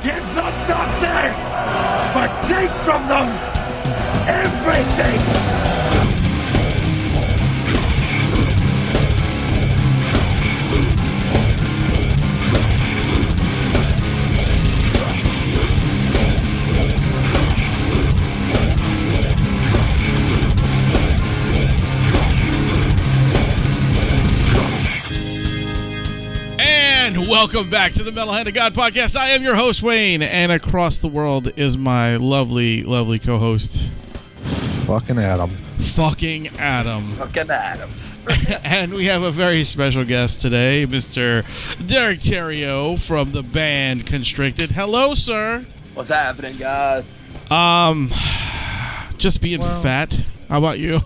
give them nothing, but take from them everything. And welcome back to the Metal Hand of God podcast. I am your host, Wayne, and across the world is my lovely, lovely co-host, Fucking Adam. Fucking Adam. And we have a very special guest today, Mr. Derek Theriot from the band Konstricted. Hello, sir. What's happening, guys? Just being fat. How about you?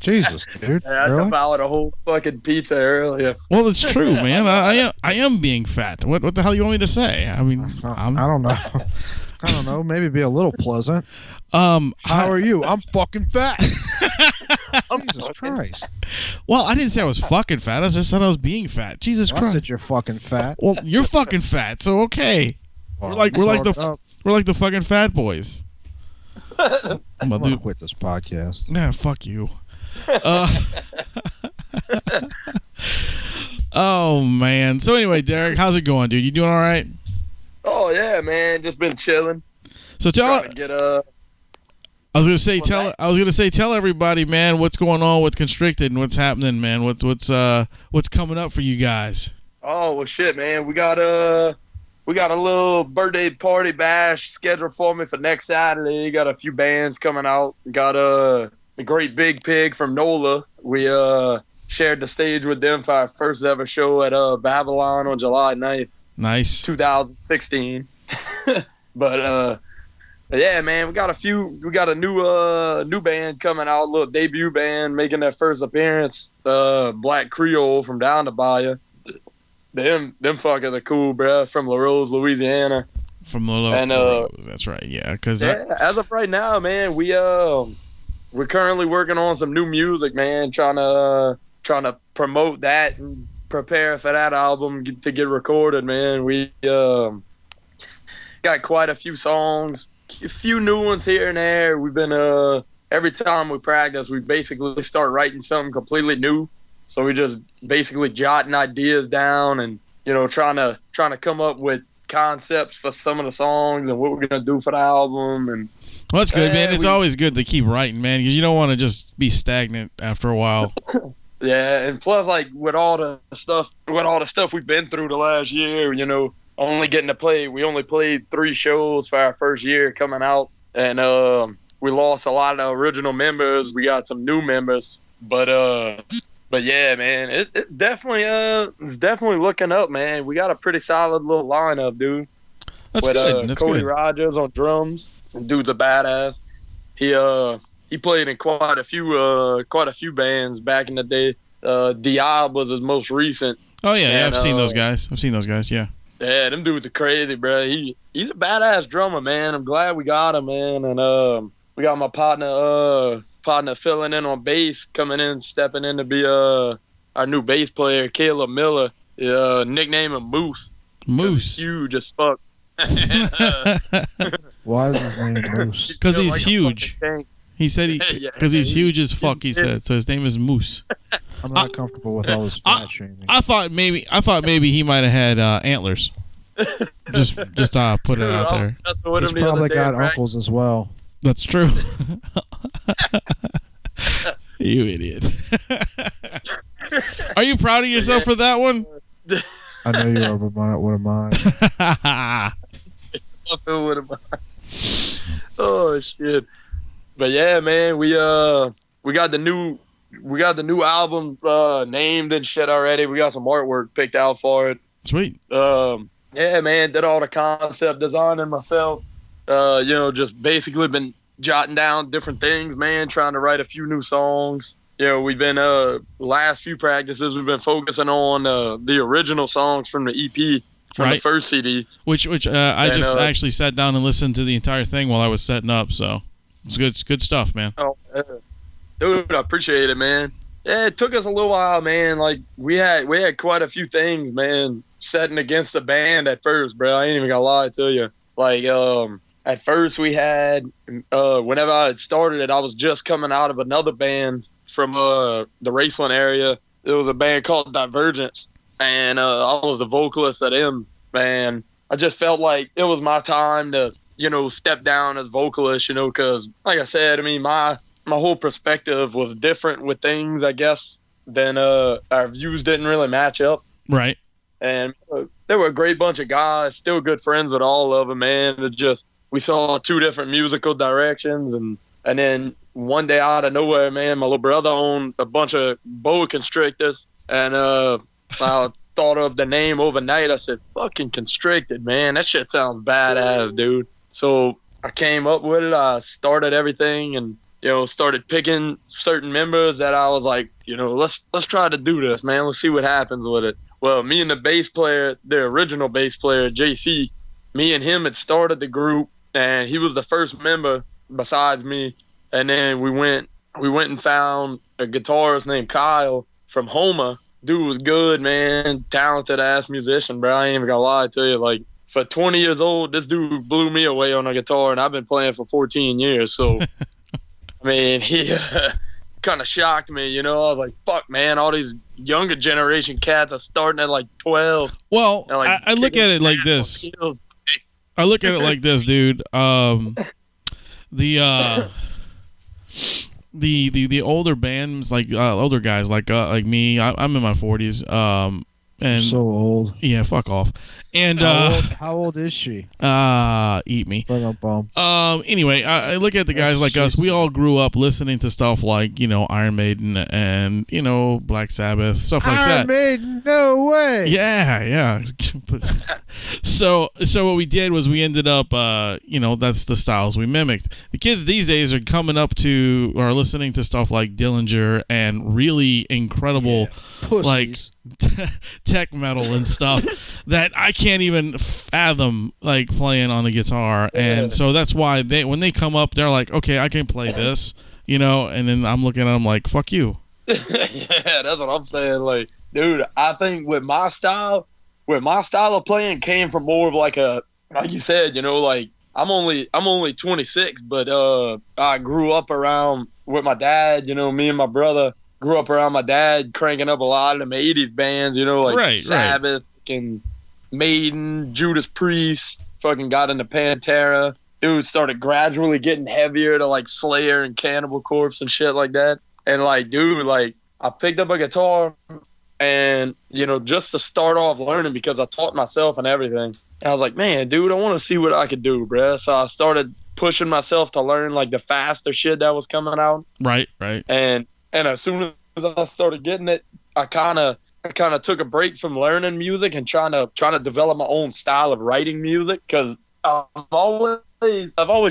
Jesus, dude. Hey, I really? devoured a whole fucking pizza earlier. Well, it's true, man. I am being fat. What the hell do you want me to say? I mean, I don't know. I don't know. Maybe be a little pleasant. How are you? I'm fucking fat. Jesus Christ. Well, I didn't say I was fucking fat. I just said I was being fat. Jesus I Christ. said you're fucking fat. Well, you're fucking fat, so okay. Well, We're like the fucking fat boys. I'm gonna quit this podcast. Nah, fuck you. Oh man. So anyway, Derek, how's it going, dude? You doing all right? Oh yeah, man. Just been chilling. So tell tell everybody, man, what's going on with Konstricted and what's happening, man. What's coming up for you guys? Oh well, shit, man. We got a little birthday party bash scheduled for me for next Saturday. Got a few bands coming out. Got the Great Big Pig from NOLA. We shared the stage with them for our first ever show at Babylon on July 9th. Nice. 2016. But yeah, man, we got a new band coming out, a little debut band making their first appearance. Black Creole from down the bayou. Them fuckers are cool, bruh, from La Rose, Louisiana. From La Rose, that's right, yeah. As of right now, man, we're currently working on some new music, man. Trying to promote that and prepare for that album to get recorded, man. We got quite a few songs, a few new ones here and there. We've been every time we practice, we basically start writing something completely new. So we just basically jotting ideas down and trying to come up with concepts for some of the songs and what we're gonna do for the album. And well, that's good, man. It's always good to keep writing, man, because you don't want to just be stagnant after a while. Yeah, and plus, like with all the stuff we've been through the last year, only getting to play. We only played 3 shows for our first year coming out, and we lost a lot of the original members. We got some new members, but yeah, man, it's definitely looking up, man. We got a pretty solid little lineup, dude. That's with, good. That's Cody good. Rogers on drums. Dude's a badass. He played in quite a few bands back in the day. Diab was his most recent. Oh yeah, I've seen those guys. Yeah. Yeah, them dudes are crazy, bro. He's a badass drummer, man. I'm glad we got him, man. And we got my partner filling in on bass, stepping in to be our new bass player, Caleb Miller. Nickname him Moose. Moose. Huge as fuck. Why is his name Moose? Because he's huge. He said because he's huge as fuck. He said so. His name is Moose. I'm not comfortable with all this fat shaming. I thought maybe he might have had antlers. just put it out there. He's probably got uncles as well. That's true. You idiot. Are you proud of yourself for that one? I know you are, but what am I? Oh shit! But yeah, man, we got the new album named and shit already. We got some artwork picked out for it. Sweet. Yeah, man, did all the concept designing myself. Just basically been jotting down different things, man. Trying to write a few new songs. We've been last few practices we've been focusing on the original songs from the EP. From the first CD. Which I just actually sat down and listened to the entire thing while I was setting up, so it's good stuff, man. Oh, dude, I appreciate it, man. Yeah, it took us a little while, man. Like we had quite a few things, man, setting against the band at first, bro. I ain't even gonna lie to you. Like, at first we had, whenever I had started it, I was just coming out of another band from the Raceland area. It was a band called Divergence, and I was the vocalist of them. And I just felt like it was my time to, step down as vocalist, because, like I said, I mean, my whole perspective was different with things, I guess, than our views didn't really match up. Right. And there were a great bunch of guys, still good friends with all of them, man. It just, we saw two different musical directions. And then one day out of nowhere, man, my little brother owned a bunch of boa constrictors. And I thought of the name overnight. I said, fucking Constricted, man. That shit sounds badass, dude. So I came up with it. I started everything and, started picking certain members that I was like, let's try to do this, man. Let's see what happens with it. Well, me and the bass player, the original bass player, JC, me and him had started the group, and he was the first member besides me. And then we went and found a guitarist named Kyle from Houma. Dude was good, man. Talented ass musician, bro. I ain't even gonna lie to you. Like, for 20 years old, this dude blew me away on a guitar, and I've been playing for 14 years. So, I mean, he kind of shocked me, I was like, fuck, man, all these younger generation cats are starting at like 12. Well, like, I look at it like this. Skills. I look at it like this, dude. The older bands, like older guys, like me, I'm in my 40s. And so old. Yeah, fuck off. And how old is she? Eat me. Anyway, I look at the guys like us. We all grew up listening to stuff like, Iron Maiden and, Black Sabbath, stuff like that. Iron Maiden, no way. Yeah. So what we did was we ended up, that's the styles we mimicked. The kids these days are coming up to or listening to stuff like Dillinger and really incredible, like tech metal and stuff that I can't even fathom, like, playing on the guitar. And so that's why when they come up, they're like, okay, I can play this, and then I'm looking at them like, fuck you. Yeah, that's what I'm saying. Like, dude, I think with my style of playing came from more of like you said, like, I'm only 26, but I grew up around with my dad. Me and my brother grew up around my dad cranking up a lot of them 80s bands, like Sabbath and Maiden, Judas Priest, fucking got into Pantera. Dude started gradually getting heavier to like Slayer and Cannibal Corpse and shit like that. And like, dude, like, I picked up a guitar and, just to start off learning because I taught myself and everything. And I was like, man, dude, I want to see what I could do, bruh. So I started pushing myself to learn like the faster shit that was coming out. Right. And as soon as I started getting it, I kind of took a break from learning music and trying to develop my own style of writing music, because I've always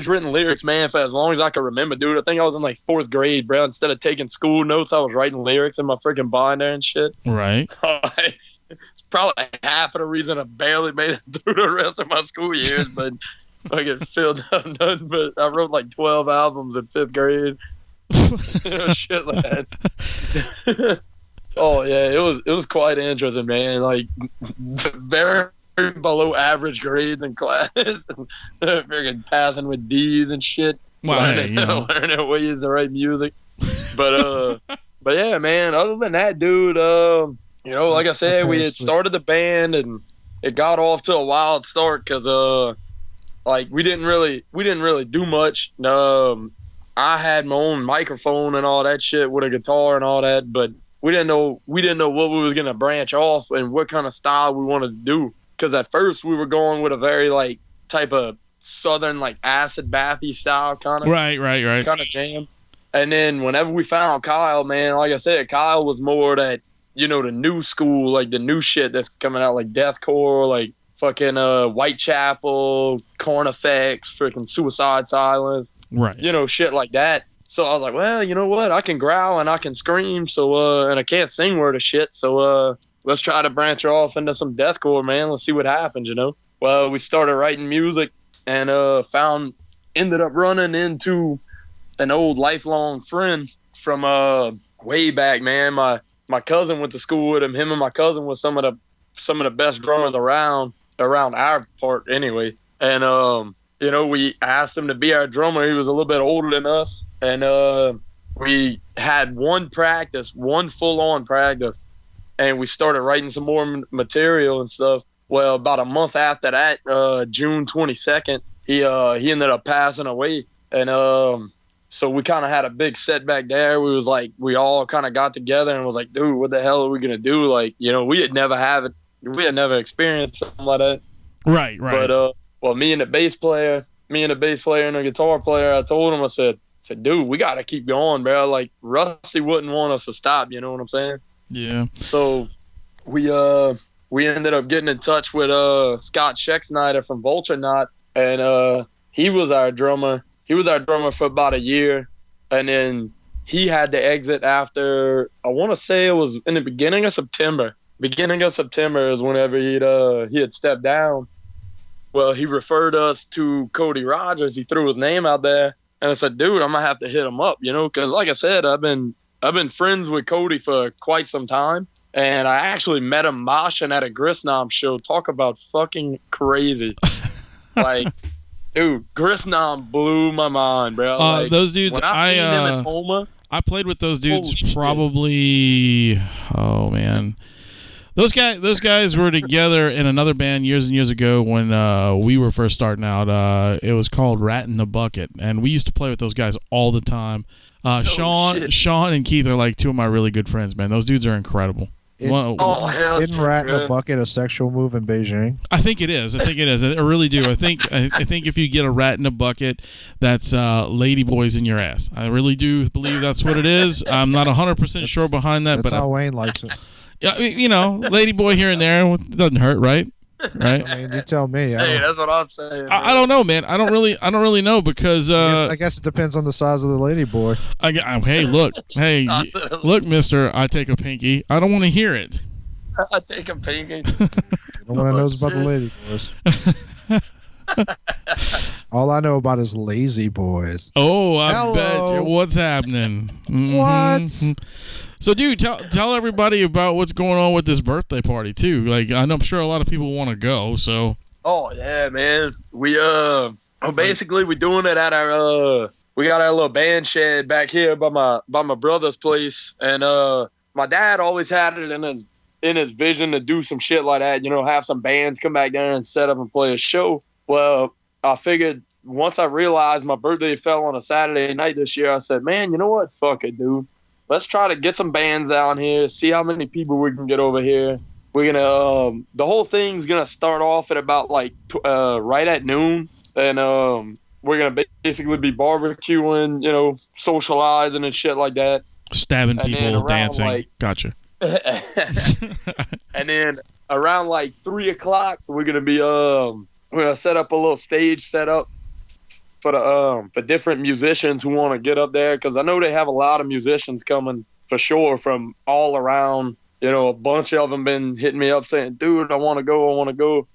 written lyrics, man, for as long as I can remember, dude. I think I was in like 4th grade, bro. Instead of taking school notes, I was writing lyrics in my freaking binder and shit. Right. It's probably half of the reason I barely made it through the rest of my school years, but I get filled up nothing. But I wrote like 12 albums in 5th grade. Shit like that. Oh yeah, it was quite interesting, man. Like, very below average grades in class, freaking passing with D's and shit. Learning ways to write music. But yeah, man. Other than that, dude, like I said, we had started the band and it got off to a wild start because like we didn't really do much. I had my own microphone and all that shit with a guitar and all that, but we didn't know what we was gonna branch off and what kind of style we wanted to do. Because at first we were going with a very like type of southern like acid bathy style kind of right kind of jam. And then whenever we found Kyle, man, like I said, Kyle was more that the new school, like the new shit that's coming out, like deathcore, like fucking Whitechapel, Corn Effects, freaking Suicide Silence. Right. Shit like that. So I was like, well, you know what? I can growl and I can scream. So, and I can't sing worth of shit. So, let's try to branch off into some deathcore, man. Let's see what happens, Well, we started writing music and, ended up running into an old lifelong friend from, way back, man. My cousin went to school with him. Him and my cousin was some of some of the best drummers around our part anyway. And we asked him to be our drummer. He was a little bit older than us, and we had one full-on practice, and we started writing some more material and stuff. Well, about a month after that, June 22nd, he ended up passing away, and so we kind of had a big setback there. We all kind of got together and was like, dude, what the hell are we gonna do? Like, we had never experienced something like that. Right. But well, me and the bass player and the guitar player, I told him, I said, dude, we got to keep going, bro. Like, Rusty wouldn't want us to stop. You know what I'm saying? Yeah. So we ended up getting in touch with Scott Schexnayder from Vulture Knot, and he was our drummer. He was our drummer for about a year, and then he had to exit after, I want to say it was in the beginning of September. Beginning of September is whenever he had stepped down. Well, he referred us to Cody Rogers. He threw his name out there, and I said, dude, I'm gonna have to hit him up, because like I said, I've been friends with Cody for quite some time, and I actually met him moshing at a Grisnom show. Talk about fucking crazy. Like, dude, Grisnom blew my mind, bro. Like, those dudes, when I seen them at Homa, I played with those dudes probably, oh man. Those guys were together in another band years and years ago when we were first starting out. It was called Rat in the Bucket, and we used to play with those guys all the time. Sean and Keith are like two of my really good friends, man. Those dudes are incredible. Isn't Rat in a Bucket a sexual move in Beijing? I think it is. I really do. I think if you get a rat in a bucket, that's lady boys in your ass. I really do believe that's what it is. I'm not 100% sure behind that. That's how Wayne likes it. Yeah, lady boy here and there doesn't hurt, right? Right. I mean, you tell me. Hey, that's what I'm saying. I don't know, man. I don't really know because I guess it depends on the size of the lady boy. Hey, look, Mister. I take a pinky. I don't want to hear it. I take a pinky. No one knows about the lady boys. All I know about is lazy boys. Oh, I bet. What's happening? Mm-hmm. What? So, dude, tell everybody about what's going on with this birthday party too. Like, I'm sure a lot of people want to go. So. Oh yeah, man. We basically we're doing it at our we got our little band shed back here by my brother's place, and my dad always had it in his vision to do some shit like that. Have some bands come back there and set up and play a show. Well, I figured once I realized my birthday fell on a Saturday night this year, I said, man, you know what? Fuck it, dude. Let's try to get some bands down here, see how many people we can get over here. We're going to, the whole thing's going to start off at about right at noon. And we're going to basically be barbecuing, socializing and shit like that. Stabbing people, dancing. Gotcha. And then around 3:00, we're going to be, we're going to set up a little stage setup for different musicians who want to get up there, because I know they have a lot of musicians coming for sure from all around. A bunch of them been hitting me up saying, dude, I want to go.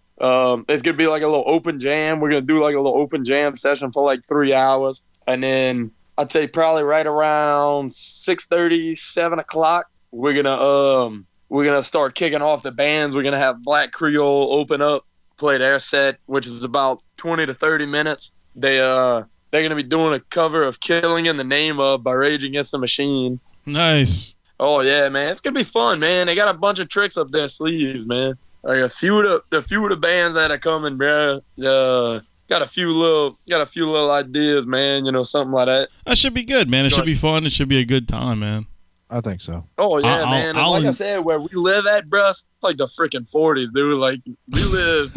It's going to be like a little open jam. We're going to do like a little open jam session for 3 hours. And then I'd say probably right around 6:30, 7 o'clock, we're going to start kicking off the bands. We're going to have Black Creole open up, play their set, which is about 20 to 30 minutes. They're going to be doing a cover of Killing in the Name of by Rage Against the Machine. Nice. Oh, yeah, man. It's going to be fun, man. They got a bunch of tricks up their sleeves, man. Like a few of the bands that are coming, bro. Got a few little ideas, man. Something like that. That should be good, man. It should be fun. It should be a good time, man. I think so. Oh, yeah, man. And like I said, where we live at, bro, it's like the freaking 40s, dude. Like, we live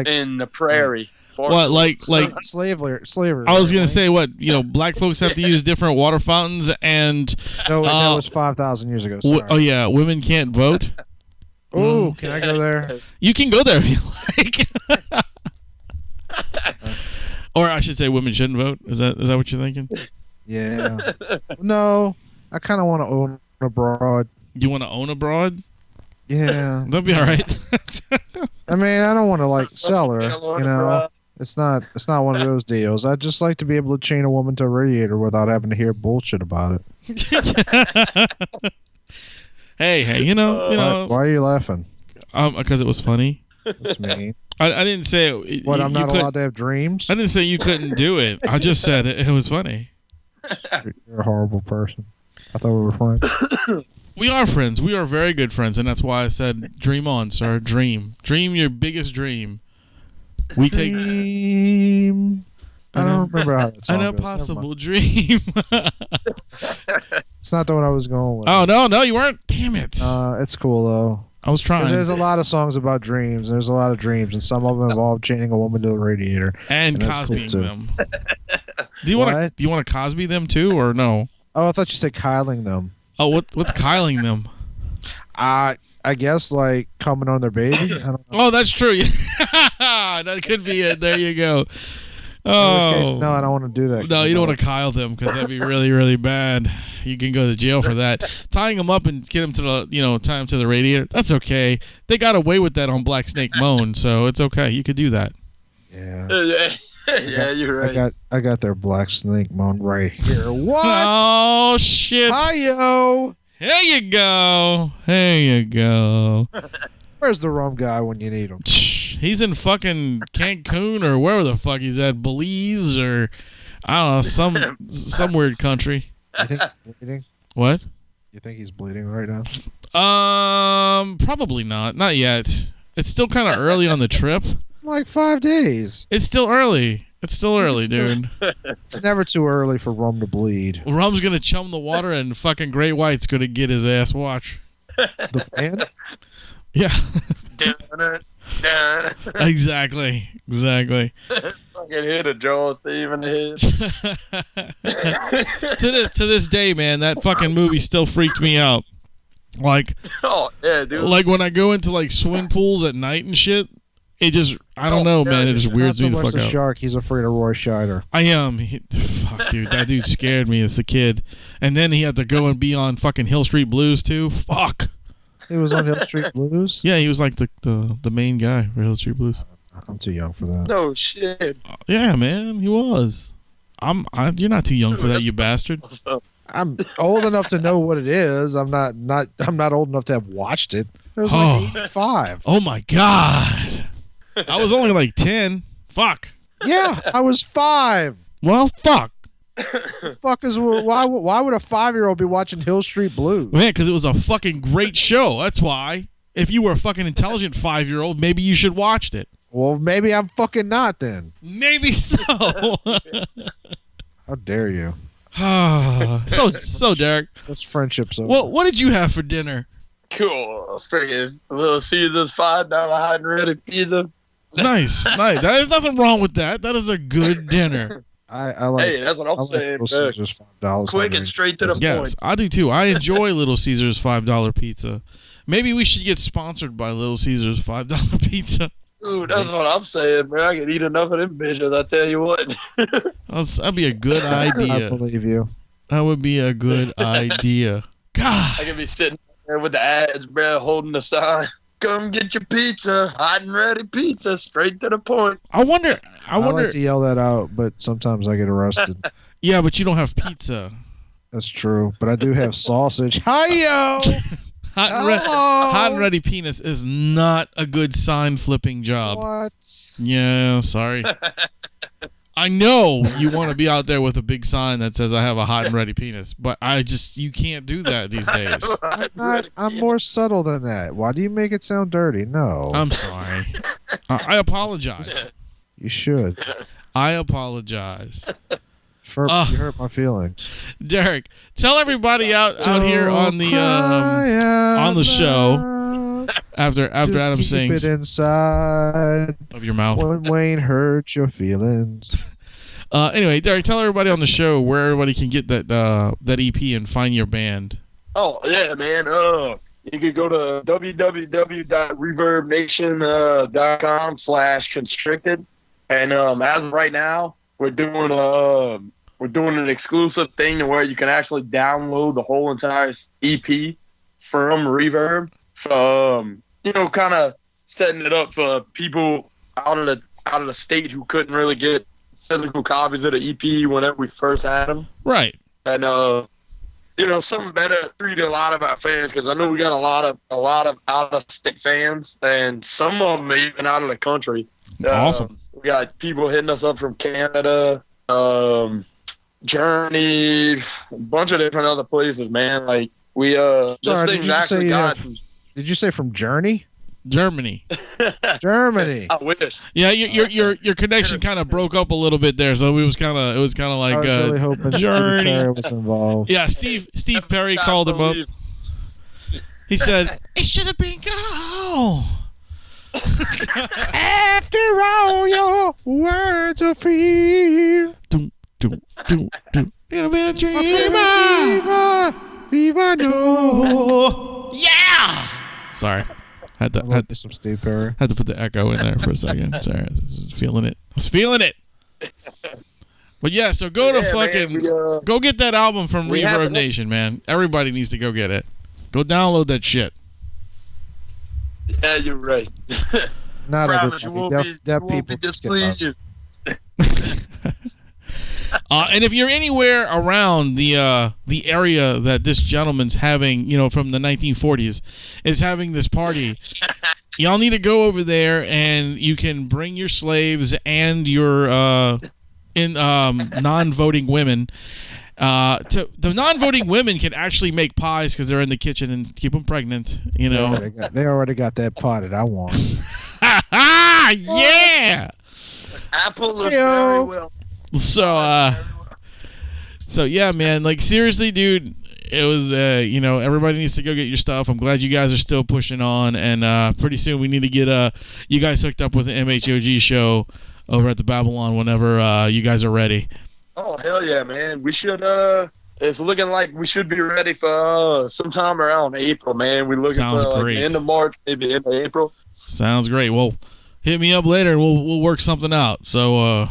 in the prairie. What, like slavery? I was gonna say, what, black folks have to use different water fountains, and no, that was 5,000 years ago. Sorry. Oh yeah, women can't vote. Oh, can I go there? You can go there if you like. Or I should say, women shouldn't vote. Is that what you're thinking? Yeah. No, I kind of want to own abroad. You want to own abroad? Yeah. That'd be all right. I mean, I don't want to sell her. It's not one of those deals. I'd just like to be able to chain a woman to a radiator without having to hear bullshit about it. Hey, Why are you laughing? Because it was funny. That's mean. I didn't say it. What? I'm not allowed to have dreams? I didn't say you couldn't do it. I just said it was funny. You're a horrible person. I thought we were friends. We are friends. We are very good friends, and that's why I said, "Dream on, sir. Dream your biggest dream." We take Dream. I don't remember how that song an goes. impossible dream. It's not the one I was going with. Oh no, you weren't. Damn it! It's cool though. I was trying. There's a lot of songs about dreams. There's a lot of dreams, and some of them involve chaining a woman to a radiator and Cosbying them. Do you want to Cosby them too, or no? Oh, I thought you said kyling them. Oh, what's kyling them? I guess like coming on their baby. I don't know. Oh, that's true. That could be it. There you go. Oh, in which case, no, I don't want to do that. No, you don't want to Kyle them because that'd be really, really bad. You can go to jail for that. Tying them up and get them to the, tie them to the radiator. That's okay. They got away with that on Black Snake Moan, so it's okay. You could do that. Yeah. Yeah, you're right. I got their Black Snake Moan right here. What? Oh shit! Hi-yo! Here you go. Here you go. Where's the rum guy when you need him? He's in fucking Cancun or wherever the fuck he's at, Belize or I don't know, some weird country. You think he's bleeding? What? You think he's bleeding right now? Probably not. Not yet. It's still kind of early on the trip. It's like 5 days. It's still early. It's still early, dude. It's never too early for rum to bleed. Rum's gonna chum the water and fucking Great White's gonna get his ass washed. The band? Yeah. Exactly. Exactly. Fucking hit a Joel Steve in the head. to this day, man, that fucking movie still freaked me out. Like, oh yeah, dude. Like when I go into like swimming pools at night and shit, it just I don't know, man. It just weirds me the fuck out. Not so much the shark. He's afraid of Roy Scheider. I am. Fuck, dude. That dude scared me as a kid, and then he had to go and be on fucking Hill Street Blues too. Fuck. He was on Hill Street Blues? Yeah, he was like the main guy for Hill Street Blues. I'm too young for that. No shit. Yeah, man, he was. You're not too young for that, you bastard. I'm old enough to know what it is. I'm not old enough to have watched it. It was like 85. Oh my god. I was only like 10. Fuck. Yeah, I was 5. Well, fuck. Why would a 5-year-old be watching Hill Street Blues? Man, because it was a fucking great show. That's why. If you were a fucking intelligent 5-year-old, maybe you should watched it. Well, maybe I'm fucking not then. Maybe so. How dare you? so Derek. That's friendship's over. Well, what did you have for dinner? Cool. Friggin' Little Caesars $5 hot and ready pizza. Nice. There's nothing wrong with that. That is a good dinner. I like. Hey, that's what I'm saying. Little Caesars $5. Quick and straight to the point. Yes, I do too. I enjoy Little Caesars $5 pizza. Maybe we should get sponsored by Little Caesars $5 pizza. Dude, that's what I'm saying, man. I can eat enough of them bitches, I tell you what. That'd be a good idea. I believe you. That would be a good idea. God. I can be sitting there with the ads, bro, holding the sign. Come get your pizza. Hot and ready pizza. Straight to the point. I wonder. I like to yell that out, but sometimes I get arrested. Yeah, but you don't have pizza. That's true. But I do have sausage. Hi-yo! Hot and ready penis is not a good sign flipping job. What? Yeah, sorry. I know you want to be out there with a big sign that says I have a hot and ready penis, but you can't do that these days. I'm more subtle than that. Why do you make it sound dirty? No. I'm sorry. I apologize. You should. I apologize. You hurt my feelings. Derek, tell everybody out here on the show after Adam keep sings. Keep it inside of your mouth. When Wayne hurts your feelings. Anyway, Derek, tell everybody on the show where everybody can get that EP and find your band. Oh yeah, man. You can go to www.reverbnation.com/constricted, and as of right now, we're doing an exclusive thing to where you can actually download the whole entire EP from Reverb. So, kind of setting it up for people out of the state who couldn't really get physical copies of the EP whenever we first had them. Right. And something better treat a lot of our fans, because I know we got a lot of out-of-state fans, and some of them even out of the country. Awesome. We got people hitting us up from Canada, Germany, a bunch of different other places, man. Like, we this thing's actually got. Did you say from Journey? Germany. Germany. I wish. Yeah, your connection kind of broke up a little bit there, so it was kind of like I was really hoping Steve Perry was involved. Yeah, Steve Perry called him up. He said, "It should have been go." After all your words of fear, It'll be a dreamer. Viva no. Yeah. Sorry. Had some Steve Perry. Had to put the echo in there for a second. Sorry, I was feeling it. But yeah, so go get that album from Reverb Nation, man. Everybody needs to go get it. Go download that shit. Yeah, you're right. Not everybody. Deaf people displeased. And if you're anywhere around the area that this gentleman's having, from the 1940s, is having this party, y'all need to go over there, and you can bring your slaves and your non-voting women. The non-voting women can actually make pies because they're in the kitchen and keep them pregnant. They already got that pot that I want. Yeah. Apple is very well. So yeah, man. Like, seriously, dude. It was, everybody needs to go get your stuff. I'm glad you guys are still pushing on, and pretty soon we need to get you guys hooked up with the MHOG show over at the Babylon whenever you guys are ready. Oh, hell yeah, man. We should, it's looking like we should be ready for sometime around April, man. We're looking for the end of March, maybe end of April. Sounds great. Well, hit me up later and we'll work something out. So,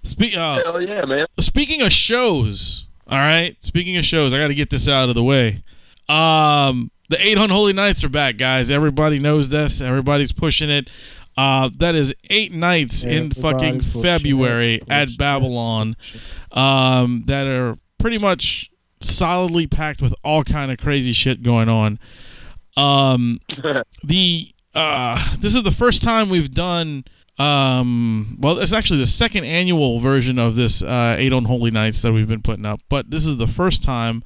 hell yeah, man. Speaking of shows, all right? Speaking of shows, I got to get this out of the way. The 8 Unholy Nights are back, guys. Everybody knows this. Everybody's pushing it. That is 8 nights in fucking February at Babylon that are pretty much solidly packed with all kind of crazy shit going on. This is the first time we've done it's actually the second annual version of this 8 Unholy Nights that we've been putting up, but this is the first time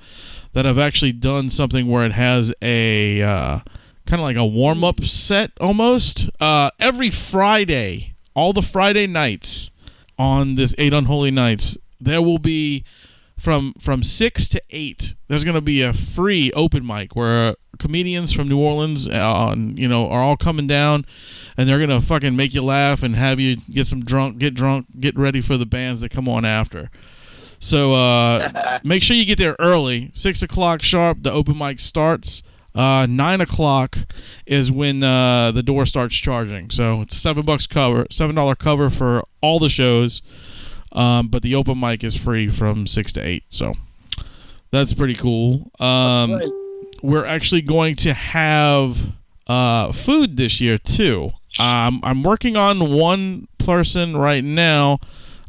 that I've actually done something where it has a kind of like a warm-up set almost. Every Friday, all the Friday nights on this 8 Unholy Nights, there will be from 6 to 8, there's going to be a free open mic where comedians from New Orleans are all coming down, and they're going to fucking make you laugh and have you get drunk, get ready for the bands that come on after. So make sure you get there early. 6 o'clock sharp, the open mic starts. 9 o'clock is when the door starts charging. So it's $7 cover for all the shows, but the open mic is free from 6 to 8. So that's pretty cool. We're actually going to have food this year too. I'm working on one person right now.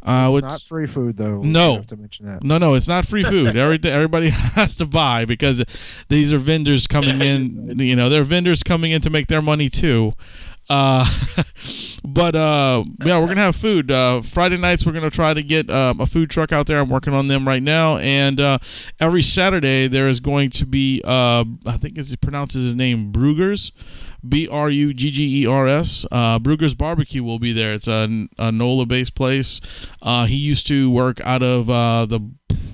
It's not free food, though. No. You have to mention that. No, it's not free food. Everybody has to buy because these are vendors coming in. They're vendors coming in to make their money too. But yeah, we're gonna have food. Friday nights we're gonna try to get a food truck out there. I'm working on them right now, and every Saturday there is going to be I think he pronounces his name Brugger's, Bruggers. Brugger's Barbecue will be there. It's a NOLA-based place. He used to work out of the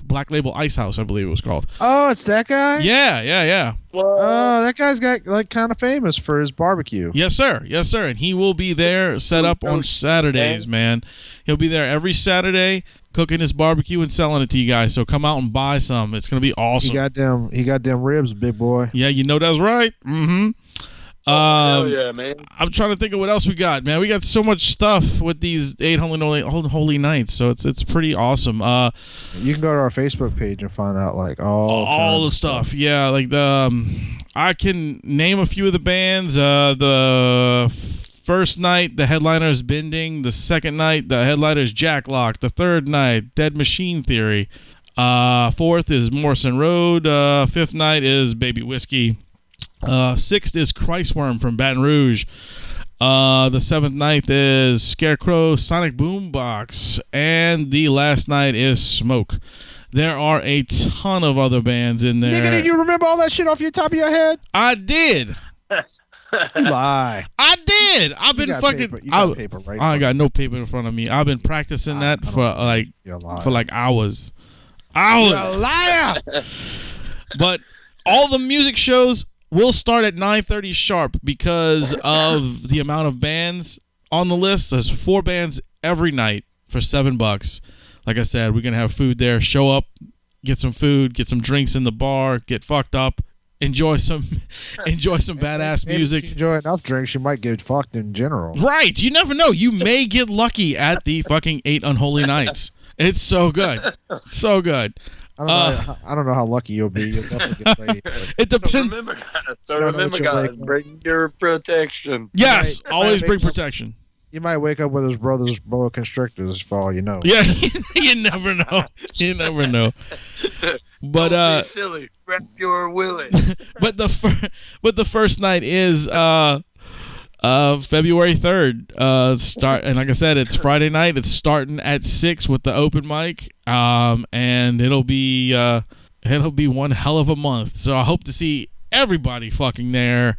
Black Label Ice House, I believe it was called. Oh, it's that guy? Yeah. Oh, that guy's got kind of famous for his barbecue. Yes, sir. And he will be there set up on Saturdays, man. He'll be there every Saturday cooking his barbecue and selling it to you guys. So come out and buy some. It's going to be awesome. He got them ribs, big boy. Yeah, that's right. Mm-hmm. Hell yeah, man. I'm trying to think of what else we got, man. We got so much stuff with these 8 Holy Nights, so it's pretty awesome. You can go to our Facebook page and find out all the stuff. Yeah, like I can name a few of the bands. The first night, the headliner is Bending. The second night, the headliner is Jacklock. The third night, Dead Machine Theory. 4th is Morrison Road. 5th night is Baby Whiskey. 6th is Christworm from Baton Rouge. The 7th night is Scarecrow Sonic Boombox. And the last night is Smoke. There are a ton of other bands in there. Nigga, did you remember all that shit off your top of your head? I did. You lie. I did. I've been fucking. Paper, right? I got no paper in front of me. I've been practicing that for like hours. You're a liar. But all the music shows will start at 9:30 sharp because of the amount of bands on the list. There's 4 bands every night for $7. Like I said, we're gonna have food there. Show up, get some food, get some drinks in the bar, get fucked up, enjoy some badass music. If you enjoy enough drinks, you might get fucked in general. Right? You never know. You may get lucky at the fucking 8 Unholy Nights. It's so good, so good. I don't know how lucky you'll be. You'll definitely get laid. It depends. So remember, guys, bring your protection. Yes, always bring protection. You might wake up with his brother's boa constrictors for all you know. Yeah, you never know. You never know. But Don't be silly. Grab your willy. but the first night is February 3rd. Start, and like I said, it's Friday night. It's starting at 6 with the open mic. And it'll be one hell of a month. So I hope to see everybody fucking there.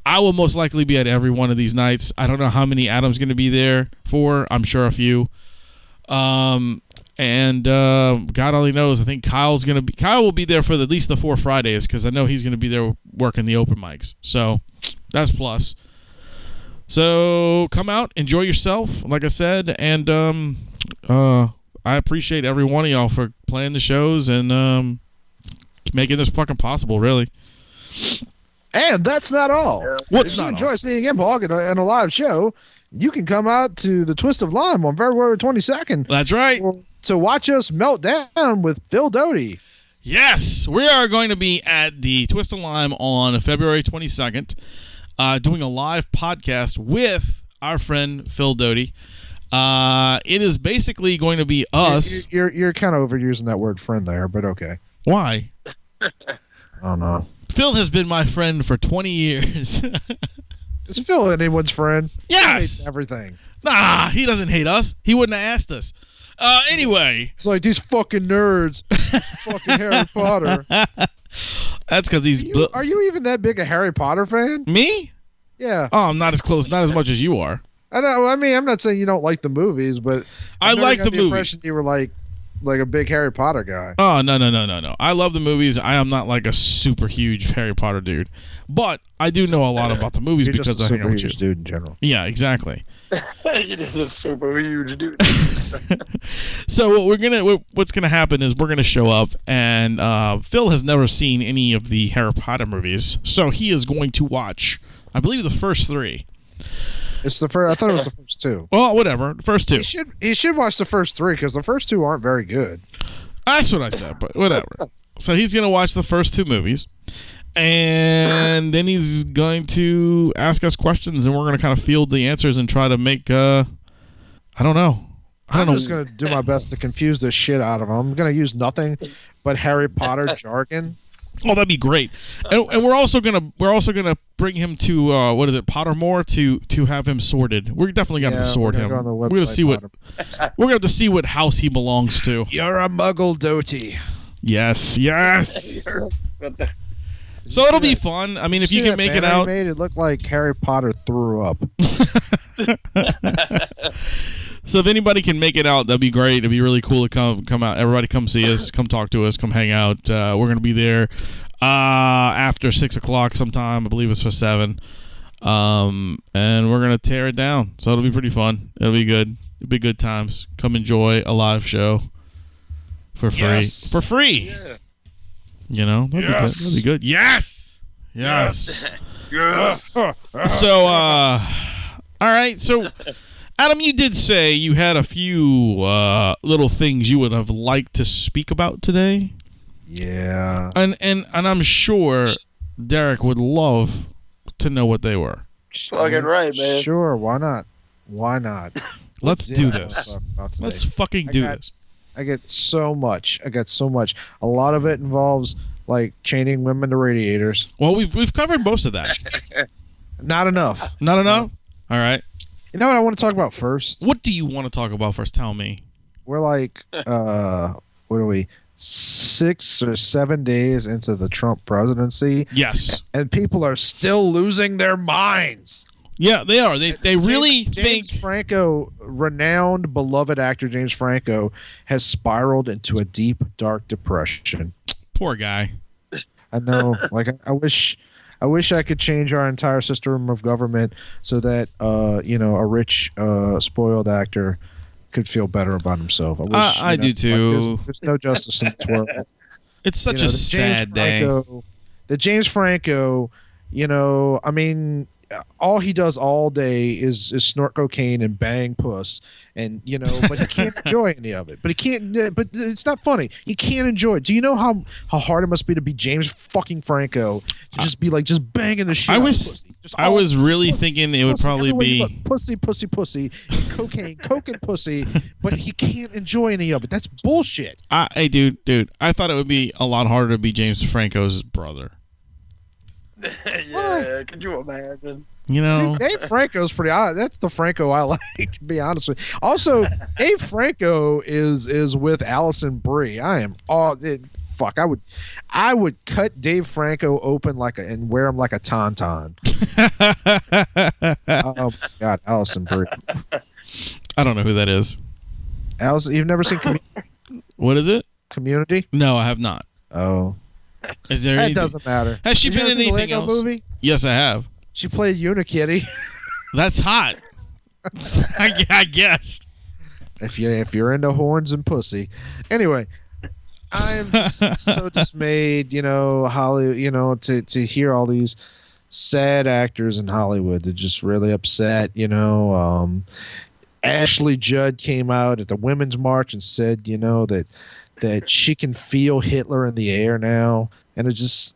I will most likely be at every one of these nights. I don't know how many Adam's going to be there for. I'm sure a few. And God only knows. I think Kyle will be there for at least the 4 Fridays because I know he's going to be there working the open mics. So that's plus. So come out, enjoy yourself, like I said, and I appreciate every one of y'all for playing the shows and making this fucking possible, really. And that's not all. What's if not you enjoy all? seeing MHOG in a live show, you can come out to the Twist of Lime on February 22nd. That's right. To watch us melt down with Phil Doty. Yes, we are going to be at the Twist of Lime on February 22nd, doing a live podcast with our friend Phil Doty. It is basically going to be us. You're kind of overusing that word "friend" there, but okay. Why? I don't know. Phil has been my friend for 20 years. Is Phil anyone's friend? Yes. He hates everything. Nah, he doesn't hate us. He wouldn't have asked us. Anyway. It's like these fucking nerds. Fucking Harry Potter. That's because he's... Are you even that big a Harry Potter fan? Me? Yeah. Oh, I'm not as close, not as much as you are. I know. I mean, I'm not saying you don't like the movies, but I like the movies. Impression you were like a big Harry Potter guy. Oh, no. I love the movies. I am not like a super huge Harry Potter dude. But I do know a lot about the movies because just a I hang out with you. super huge dude in general. Yeah, exactly. You're just a super huge dude. So what's gonna happen is we're gonna show up, and Phil has never seen any of the Harry Potter movies, so he is going to watch, I believe, the first 3. It's the first. I thought it was the first 2. Well, whatever, the first 2. He should watch the first 3 because the first 2 aren't very good. That's what I said, but whatever. So he's gonna watch the first 2 movies. And then he's going to ask us questions, and we're going to kind of field the answers and try to make, I don't know. I'm just going to do my best to confuse the shit out of him. I'm going to use nothing but Harry Potter jargon. Oh, that'd be great. And we're also gonna bring him to Pottermore to have him sorted. We're definitely gonna have to sort him. We're gonna see we're gonna have to see what house he belongs to. You're a Muggle Doty. Yes. So it'll be fun. I mean, if you can make it out. It looked like Harry Potter threw up. So if anybody can make it out, that'd be great. It'd be really cool to come out. Everybody come see us, come talk to us, come hang out. We're going to be there after 6 o'clock sometime. I believe it's for 7. And we're going to tear it down. So it'll be pretty fun. It'll be good. It'll be good times. Come enjoy a live show for free. Yes. For free. Yeah. You know? That'd be good. Yes! Yes! So, all right. So... Adam, you did say you had a few little things you would have liked to speak about today. Yeah. And I'm sure Derek would love to know what they were. Fucking right, man. Sure, why not? Let's do this. Let's fucking do this. I get so much. A lot of it involves like chaining women to radiators. Well, we've covered most of that. Not enough. Not enough? All right. You know what I want to talk about first? What do you want to talk about first? Tell me. We're like, what are we? 6 or 7 days into the Trump presidency. Yes. And people are still losing their minds. Yeah, they are. They really James think Franco, renowned, beloved actor James Franco, has spiraled into a deep, dark depression. Poor guy. I know. Like, I wish I could change our entire system of government so that a rich, spoiled actor could feel better about himself. I do too. Like there's no justice in this world. It's such a sad day. The James Franco, I mean, all he does all day is snort cocaine and bang puss, and but he can't enjoy any of it. But he can't. But it's not funny. He can't enjoy it. Do you know how hard it must be to be James fucking Franco to just be like just banging the shit? I was really thinking it would probably be pussy, and cocaine, coke and pussy, but he can't enjoy any of it. That's bullshit. Hey, dude, I thought it would be a lot harder to be James Franco's brother. Yeah, could you imagine? Dave Franco's pretty odd. That's the Franco I like, to be honest with you. Also, Dave Franco is with Allison Brie. Fuck, I would cut Dave Franco open and wear him like a tauntaun. Oh my God, Allison Brie. I don't know who that is. Allison, you've never seen What is it? Community? No, I have not. Oh. Is there? That doesn't matter. Has she been in anything Lego else? Movie? Yes, I have. She played Unikitty. That's hot. I guess. If you're into horns and pussy, anyway, I am just so dismayed. Hollywood. To hear all these sad actors in Hollywood. They're just really upset. Ashley Judd came out at the Women's March and said, that she can feel Hitler in the air now. And it's just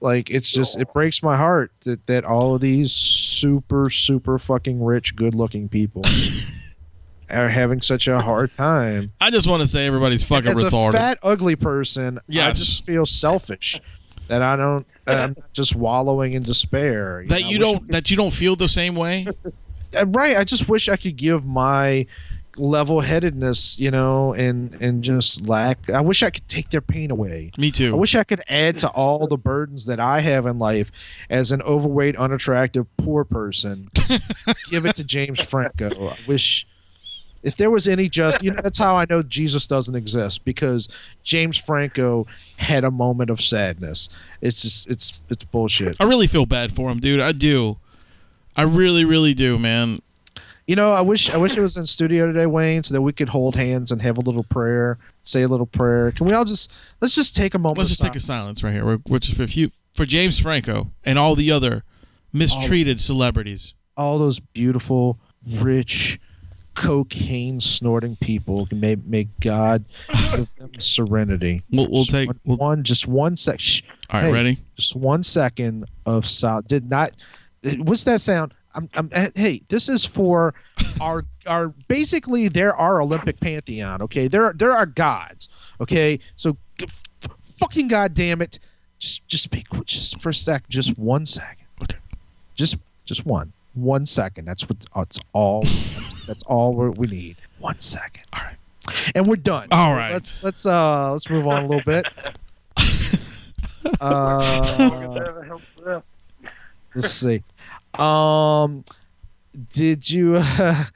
it breaks my heart that all of these super, super fucking rich, good looking people are having such a hard time. I just want to say everybody's fucking retarded. As a fat, ugly person, yes. I just feel selfish that I'm just wallowing in despair. That you don't feel the same way? Right. I just wish I could give my level-headedness, and just lack. I wish I could take their pain away. Me too. I wish I could add to all the burdens that I have in life as an overweight, unattractive, poor person. Give it to James Franco. I wish if there was any that's how I know Jesus doesn't exist, because James Franco had a moment of sadness. It's just it's bullshit. I really feel bad for him, dude. I do. I really, really do, man. I wish it was in studio today, Wayne, so that we could hold hands and have a little prayer, say a little prayer. Can we all let's just take a moment? Let's just take a silence right here. For James Franco and all the other mistreated celebrities, all those beautiful, rich, cocaine snorting people. May God give them serenity. We'll take just one sec. Shh. All right, ready? Just 1 second of silence. What's that sound? Hey, this is for our basically they're our Olympic pantheon. Okay, they're our gods. Okay, so fucking goddamn it, just be quick, just for a sec, just 1 second. Okay, just 1 second. That's all. That's all we need. 1 second. All right, and we're done. All right, let's move on a little bit. Let's see. Did you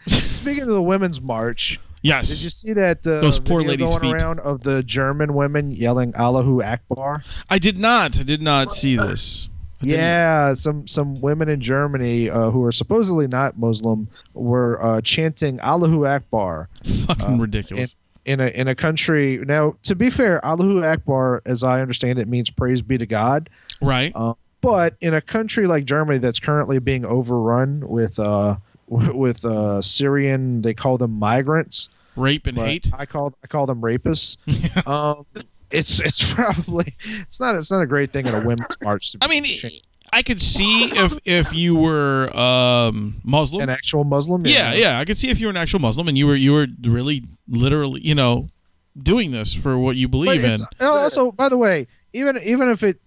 speaking of the Women's March? Yes. Did you see that those poor ladies' going feet around of the German women yelling Allahu Akbar? I did not see this. Yeah, some women in Germany who are supposedly not Muslim were chanting Allahu Akbar. Fucking ridiculous. In a country, now to be fair, Allahu Akbar, as I understand it, means praise be to God. Right. But in a country like Germany that's currently being overrun with Syrian, they call them migrants. Rape and hate. I call them rapists. It's probably it's not a great thing in a women's march. To be I could see if you were Muslim, an actual Muslim. Yeah. I could see if you were an actual Muslim and you were really literally, doing this for what you believe in. Also, by the way, even if it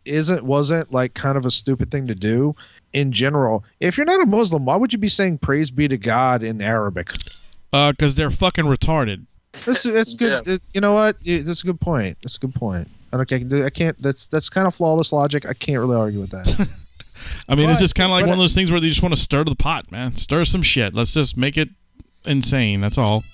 wasn't like kind of a stupid thing to do in general, if you're not a Muslim, why would you be saying praise be to God in Arabic? Because they're fucking retarded. That's good. Yeah. You know what? That's a good point. That's a good point. I can't. That's kind of flawless logic. I can't really argue with that. I mean, it's just kind of like one of those things where they just want to stir the pot, man. Stir some shit. Let's just make it insane. That's all.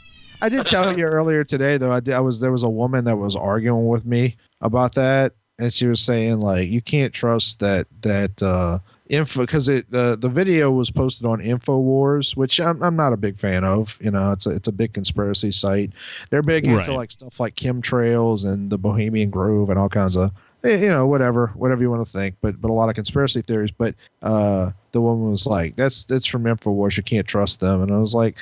I did tell you earlier today, though. There was a woman that was arguing with me about that, and she was saying like you can't trust that info because the video was posted on InfoWars, which I'm not a big fan of. You know, it's a big conspiracy site. They're big into like stuff like chemtrails and the Bohemian Grove and all kinds of whatever you want to think, but a lot of conspiracy theories. But the woman was like, that's from InfoWars. You can't trust them, and I was like,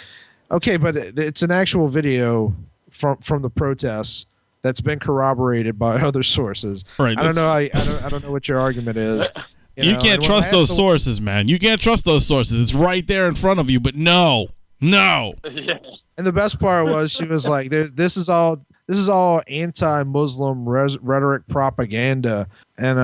okay, but it's an actual video from the protests that's been corroborated by other sources. Right. I don't know. I don't know what your argument is. You can't trust those sources, man. You can't trust those sources. It's right there in front of you, but no. Yeah. And the best part was she was like, this is all anti-Muslim rhetoric propaganda. And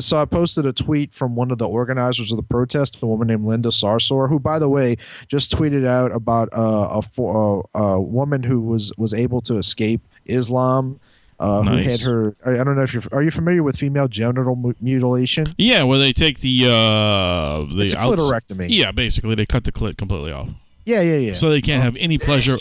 so I posted a tweet from one of the organizers of the protest, a woman named Linda Sarsour, who, by the way, just tweeted out about a woman who was able to escape Islam. Who had her? I don't know if are you familiar with female genital mutilation? Yeah, where they take the it's a clitorectomy. Yeah, basically they cut the clit completely off. Yeah. So they can't have any pleasure,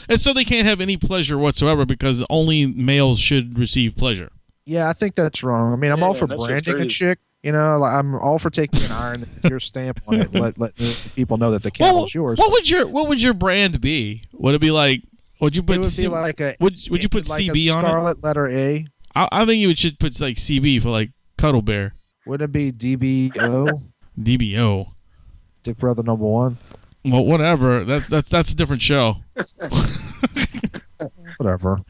and so they can't have any pleasure whatsoever because only males should receive pleasure. Yeah, I think that's wrong. I mean, I'm all for branding a chick. You know, I'm all for taking an iron and your stamp on it, and let people know that the cattle is yours. What would your brand be? Would it be like? Would you put? It would be like a. Would you put like CB a on it? Scarlet letter A. I think you should put like CB for like Cuddle Bear. Would it be DBO? DBO. Dick Brother Number One. Well, whatever. That's a different show. Whatever.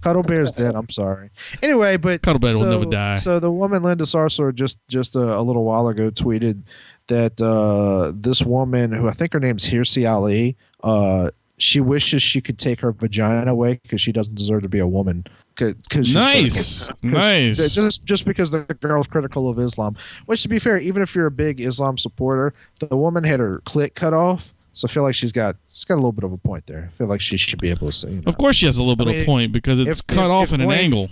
Cuddle Bear's dead. I'm sorry. Anyway, but Cuddle Bear will never die. So the woman Linda Sarsour just a little while ago tweeted that this woman, who I think her name's Hirsi Ali, she wishes she could take her vagina away because she doesn't deserve to be a woman. Nice. Just because the girl's critical of Islam. Which, to be fair, even if you're a big Islam supporter, the woman had her clit cut off. So I feel like she's got a little bit of a point there. I feel like she should be able to say. Of course, she has a little bit of a point because it's cut off in an angle.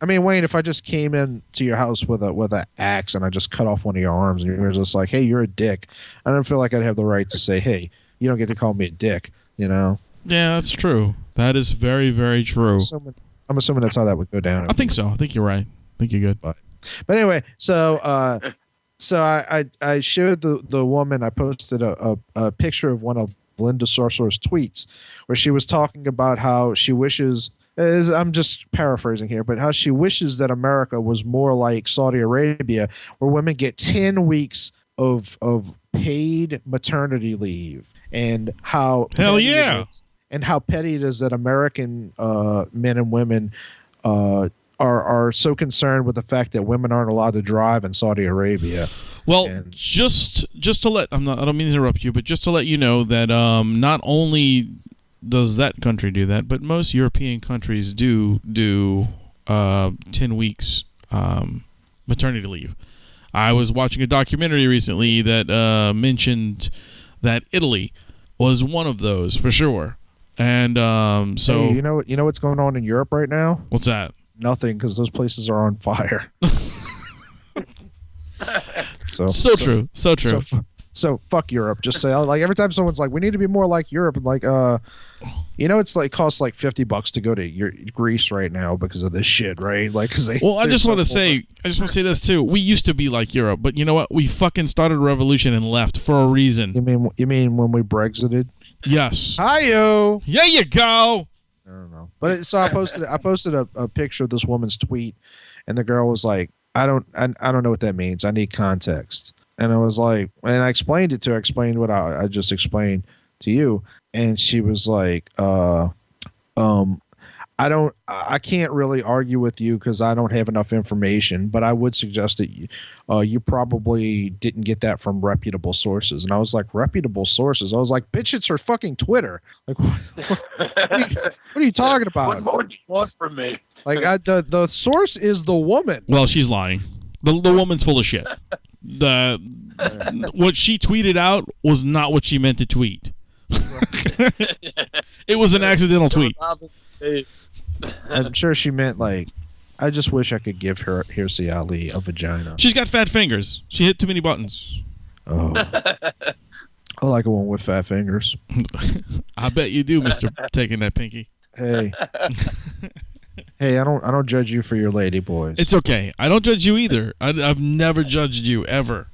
I mean, Wayne, if I just came into your house with an axe and I just cut off one of your arms and you're just like, "Hey, you're a dick," I don't feel like I'd have the right to say, "Hey, you don't get to call me a dick." You know? Yeah, that's true. That is very, very true. I'm assuming that's how that would go down. I think so. I think you're right. I think you're good. But anyway, so I showed the woman. I posted a picture of one of Linda Sarsour's tweets where she was talking about how she wishes. I'm just paraphrasing here, but how she wishes that America was more like Saudi Arabia, where women get 10 weeks of paid maternity leave, and how petty it is that American men and women are so concerned with the fact that women aren't allowed to drive in Saudi Arabia. Well, just to let I don't mean to interrupt you, but just to let you know that not only does that country do that, but most European countries do 10 weeks maternity leave. I was watching a documentary recently that mentioned that Italy was one of those for sure. And so hey, you know what's going on in Europe right now? What's that? Nothing, because those places are on fire. So true. So fuck Europe. Just say, like, every time someone's like, we need to be more like Europe, and like, it's like costs like $50 to go to Greece right now because of this shit, right? Like, I just want to say this too. We used to be like Europe, but you know what? We fucking started a revolution and left for a reason. You mean when we Brexited? Yes. Hi-yo. There you go. I don't know, but I posted a picture of this woman's tweet, and the girl was like, I don't know what that means. I need context. And I was like, and I explained it to her. I explained what I just explained to you, and she was like, I I can't really argue with you because I don't have enough information, but I would suggest that you probably didn't get that from reputable sources. And I was like, reputable sources? I was like, bitch, it's her fucking Twitter. Like, what are you talking about? What more do you want from me? Like, the source is the woman. Well, she's lying. The woman's full of shit. What she tweeted out was not what she meant to tweet. It was an accidental tweet. I'm sure she meant like, I just wish I could give her Hirsi Ali a vagina. She's got fat fingers. She hit too many buttons. Oh, I like a one with fat fingers. I bet you do, Mr. Taking that pinky. Hey, hey, I don't judge you for your lady boys. It's okay. I don't judge you either. I've never judged you ever.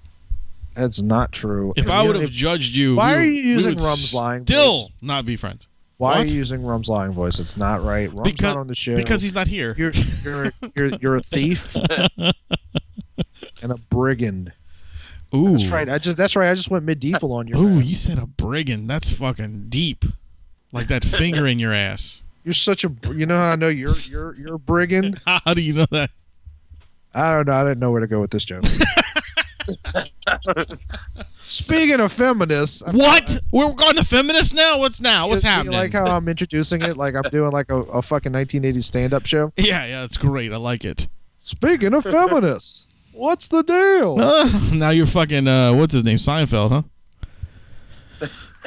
That's not true. If I would have judged you, why are you using Rum's lying still voice? Not be friends. Why What? are you using Rum's lying voice? It's not right. Rum's not on the show. Because he's not here. You're a thief and a brigand. Ooh. That's right. That's right. I just went medieval on your Ooh, ass. you said a brigand. That's fucking deep. Like that finger in your ass. You're such a. You know how I know you're a brigand? How do you know that? I don't know. I didn't know where to go with this joke. Speaking of feminists, What? We're going to feminists now? What's happening? You like how I'm introducing it like I'm doing like a fucking 1980s stand-up show? Yeah, that's great. I like it. Speaking of feminists, what's the deal? Now you're fucking, what's his name? Seinfeld, huh?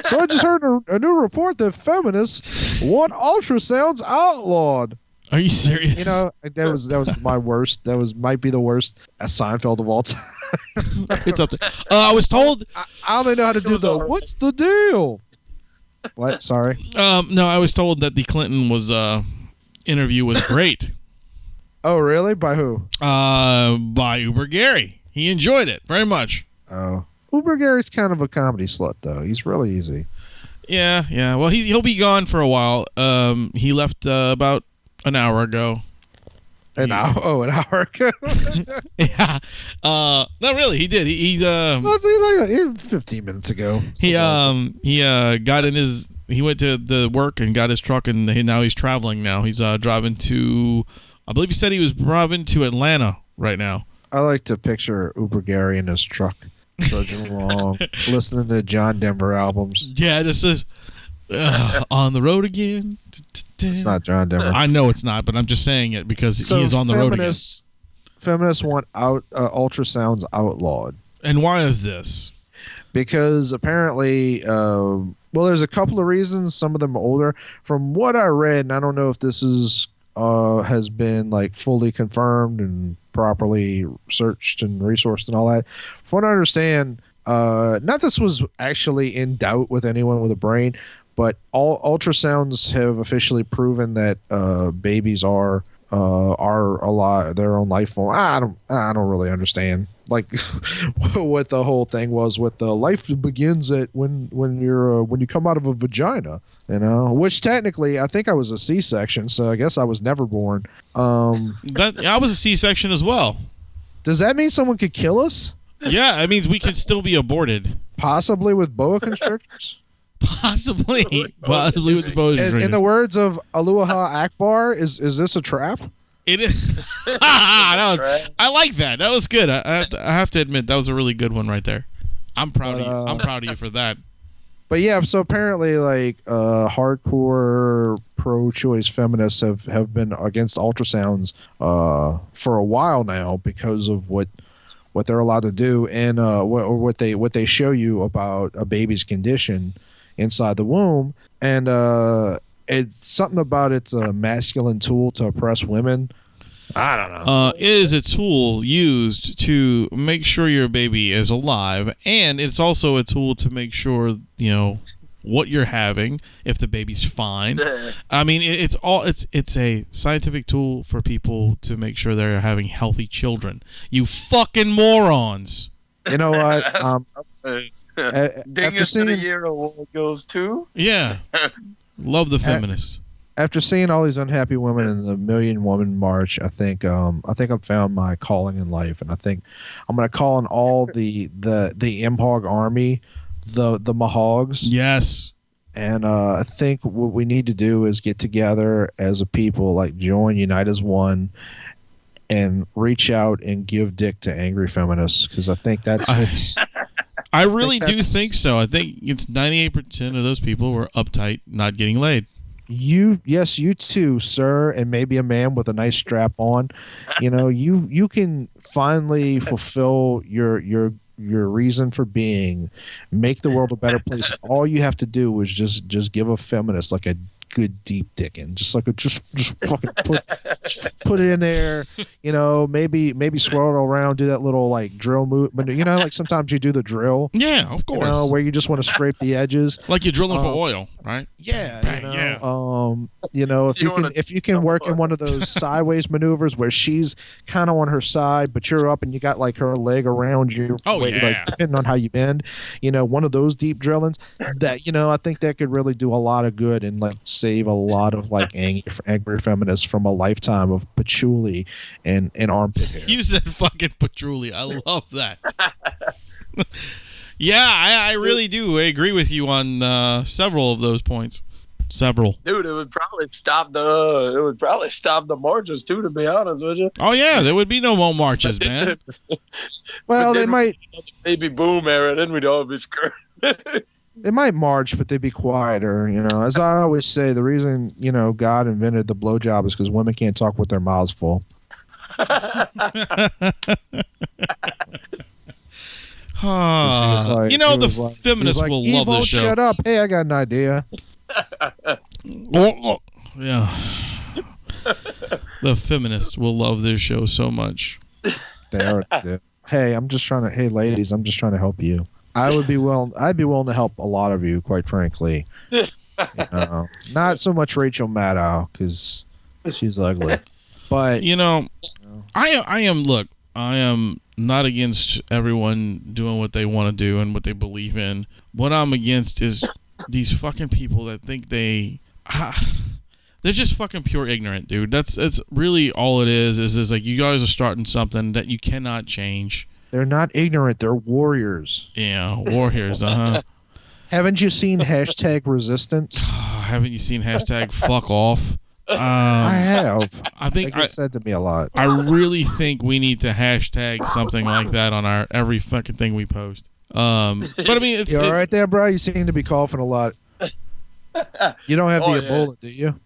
So I just heard a new report that feminists want ultrasounds outlawed. Are you serious? You know, that was my worst. Might be the worst Seinfeld of all time. It's up there. I was told. I only know how to do the what's the deal? What? Sorry. No, I was told that the Clinton interview was great. Oh, really? By who? By Uber Gary. He enjoyed it very much. Oh, Uber Gary's kind of a comedy slut, though. He's really easy. Yeah. Well, he'll be gone for a while. He left about an hour ago. An hour ago. Yeah. Not really. He did. He's like 15 minutes ago. he got in his. He went to the work and got his truck, and now he's traveling. Now he's driving to. I believe he said he was driving to Atlanta right now. I like to picture Uber Gary in his truck, trudging along, listening to John Denver albums. Yeah, just on the road again. It's not John Denver. I know it's not, but I'm just saying it because he is on the road again. Feminists want ultrasounds outlawed. And why is this? Because apparently, there's a couple of reasons. Some of them are older. From what I read, and I don't know if this has been like fully confirmed and properly searched and resourced and all that. From what I understand, not this was actually in doubt with anyone with a brain, but all ultrasounds have officially proven that babies are alive, their own life form. I don't really understand like what the whole thing was with the life begins at when you come out of a vagina, you know, which technically I think I was a C-section, so I guess I was never born. I was a C-section as well. Does that mean someone could kill us? Yeah, it means we could still be aborted. Possibly with boa constrictors? Possibly with the boa constrictors. In the words of Aloha Akbar, is this a trap? It is. I like that. That was good. I have to admit that was a really good one right there. I'm proud of you. I'm proud of you for that. But yeah, so apparently, like hardcore pro-choice feminists have been against ultrasounds for a while now because of what they're allowed to do and what they show you about a baby's condition inside the womb, and it's something about it's a masculine tool to oppress women. I don't know. It is a tool used to make sure your baby is alive, and it's also a tool to make sure, you know, what you're having, if the baby's fine. I mean, it's a scientific tool for people to make sure they're having healthy children. You fucking morons. You know what? Dingus of the Year award goes to. Yeah. Love the feminists. After seeing all these unhappy women in the Million Woman March, I think I've found my calling in life, and I think I'm going to call on all the MHOG army, the MHOGs. Yes. And I think what we need to do is get together as a people, like join, unite as one, and reach out and give dick to angry feminists, because I think that's what's. I really do think so. I think it's 98% of those people were uptight, not getting laid. Yes, you too, sir, and maybe a man with a nice strap on. You can finally fulfill your reason for being, make the world a better place. All you have to do is just give a feminist like a good deep dicking, just fucking put it in there, maybe swirl it around, do that little like drill move, but like sometimes you do the drill, yeah, of course, where you just want to scrape the edges, like you're drilling for oil, right? Yeah, yeah. If you can work in one of those sideways maneuvers where she's kind of on her side, but you're up and you got like her leg around you. Like depending on how you bend, one of those deep drillings that I think that could really do a lot of good and like save a lot of like angry feminists from a lifetime of patchouli and armpit hair. You said fucking patchouli. I love that. Yeah, I really do. I agree with you on several of those points. Several. Dude, it would probably stop the marches too, to be honest with you. Oh yeah, there would be no more marches, man. Well, they might baby boom era, then we'd all be screwed. They might march, but they'd be quieter. As I always say, the reason God invented the blowjob is because women can't talk with their mouths full. The feminists will love this show. Shut up! Hey, I got an idea. Yeah. The feminists will love this show so much. They already did. Hey, hey ladies, I'm just trying to help you. I'd be willing to help a lot of you, quite frankly. Not so much Rachel Maddow, because she's ugly. But I am not against everyone doing what they want to do and what they believe in. What I'm against is these fucking people that think they're just fucking pure ignorant, dude. That's really all it is like you guys are starting something that you cannot change. They're not ignorant, they're warriors. Yeah, warriors, Haven't you seen #resistance? Haven't you seen #fuck off? I have. I think it said to me a lot. I really think we need to hashtag something like that on our every fucking thing we post. But I mean, it's you all right there, bro? You seem to be coughing a lot. You don't have the Ebola, do you?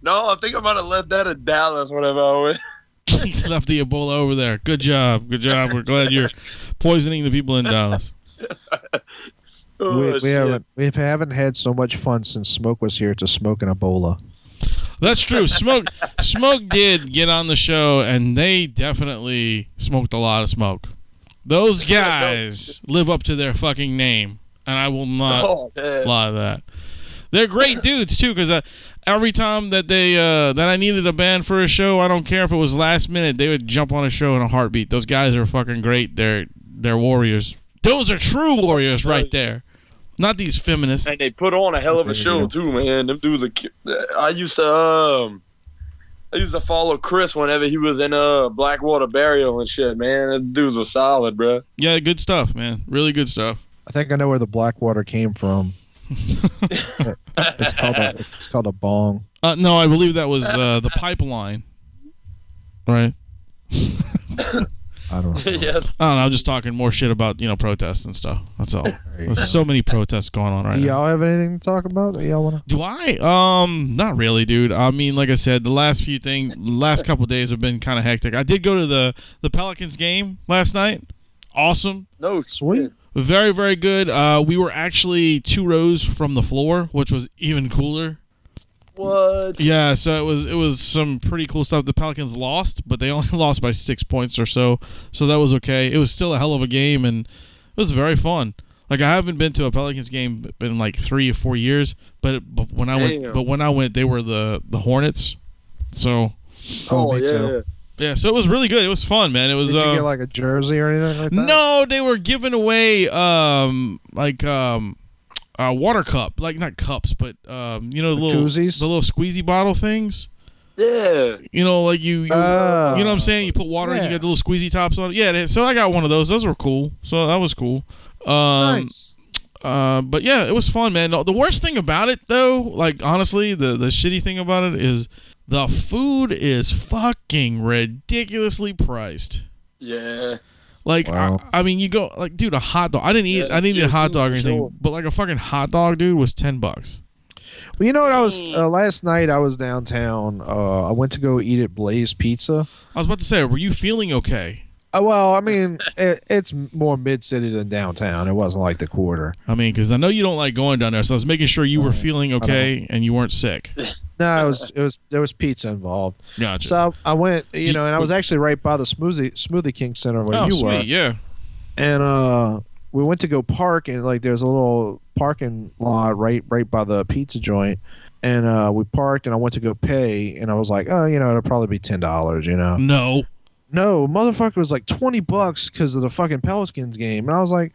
No, I think I might have left that in Dallas whenever I went. You left the Ebola over there. Good job. We're glad you're poisoning the people in Dallas. We haven't had so much fun since Smoke was here to smoke an Ebola. That's true. Smoke did get on the show, and they definitely smoked a lot of smoke. Those guys live up to their fucking name, and I will not lie to that. They're great dudes too, because every time that that I needed a band for a show, I don't care if it was last minute, they would jump on a show in a heartbeat. Those guys are fucking great. They're warriors. Those are true warriors right there. Not these feminists. And they put on a hell of a show too, man. Them dudes. I used to follow Chris whenever he was in Blackwater Burial and shit, man. Them dudes were solid, bro. Yeah, good stuff, man. Really good stuff. I think I know where the Blackwater came from. It's called a bong. No, I believe that was the pipeline. Right. I don't know. Yes. I don't know. I'm just talking more shit about protests and stuff. That's all. There's so many protests going on right now. Do y'all have anything to talk about? Y'all wanna? Do I? Not really, dude. I mean, like I said, the last couple of days have been kind of hectic. I did go to the Pelicans game last night. Awesome. No, sweet. Very, very good. We were actually 2 rows from the floor, which was even cooler. What? Yeah, so it was some pretty cool stuff. The Pelicans lost, but they only lost by 6 points or so that was okay. It was still a hell of a game, and it was very fun. Like, I haven't been to a Pelicans game in like 3 or 4 years, but when I went, they were the Hornets. So. Oh, me too. Yeah, so it was really good. It was fun, man. It was. Did you get like a jersey or anything like that? No, they were giving away water cup, like not cups, but the little koozies? the little squeezy bottle things. Yeah. Like you know what I'm saying? You put water and you get the little squeezy tops on it. Yeah, so I got one of those. Those were cool. So that was cool. Nice. But yeah, it was fun, man. The worst thing about it, though, like honestly, the shitty thing about it is the food is fucking ridiculously priced. Yeah. Like, Wow. I mean, you go like, dude, a hot dog. I didn't eat a hot dog or anything, but like a fucking hot dog, dude, was $10. Well, you know what? I was last night. I was downtown. I went to go eat at Blaze Pizza. I was about to say, were you feeling okay? Well, I mean, it's more mid-city than downtown. It wasn't like the quarter. I mean, because I know you don't like going down there, so I was making sure you were feeling okay and you weren't sick. No, there was pizza involved. Gotcha. So I went, and I was actually right by the Smoothie King Center where you were. Yeah. And we went to go park, and like there's a little parking lot right by the pizza joint. And we parked, and I went to go pay, and I was like, oh, it'll probably be $10, No, motherfucker was like $20 because of the fucking Pelicans game, and I was like,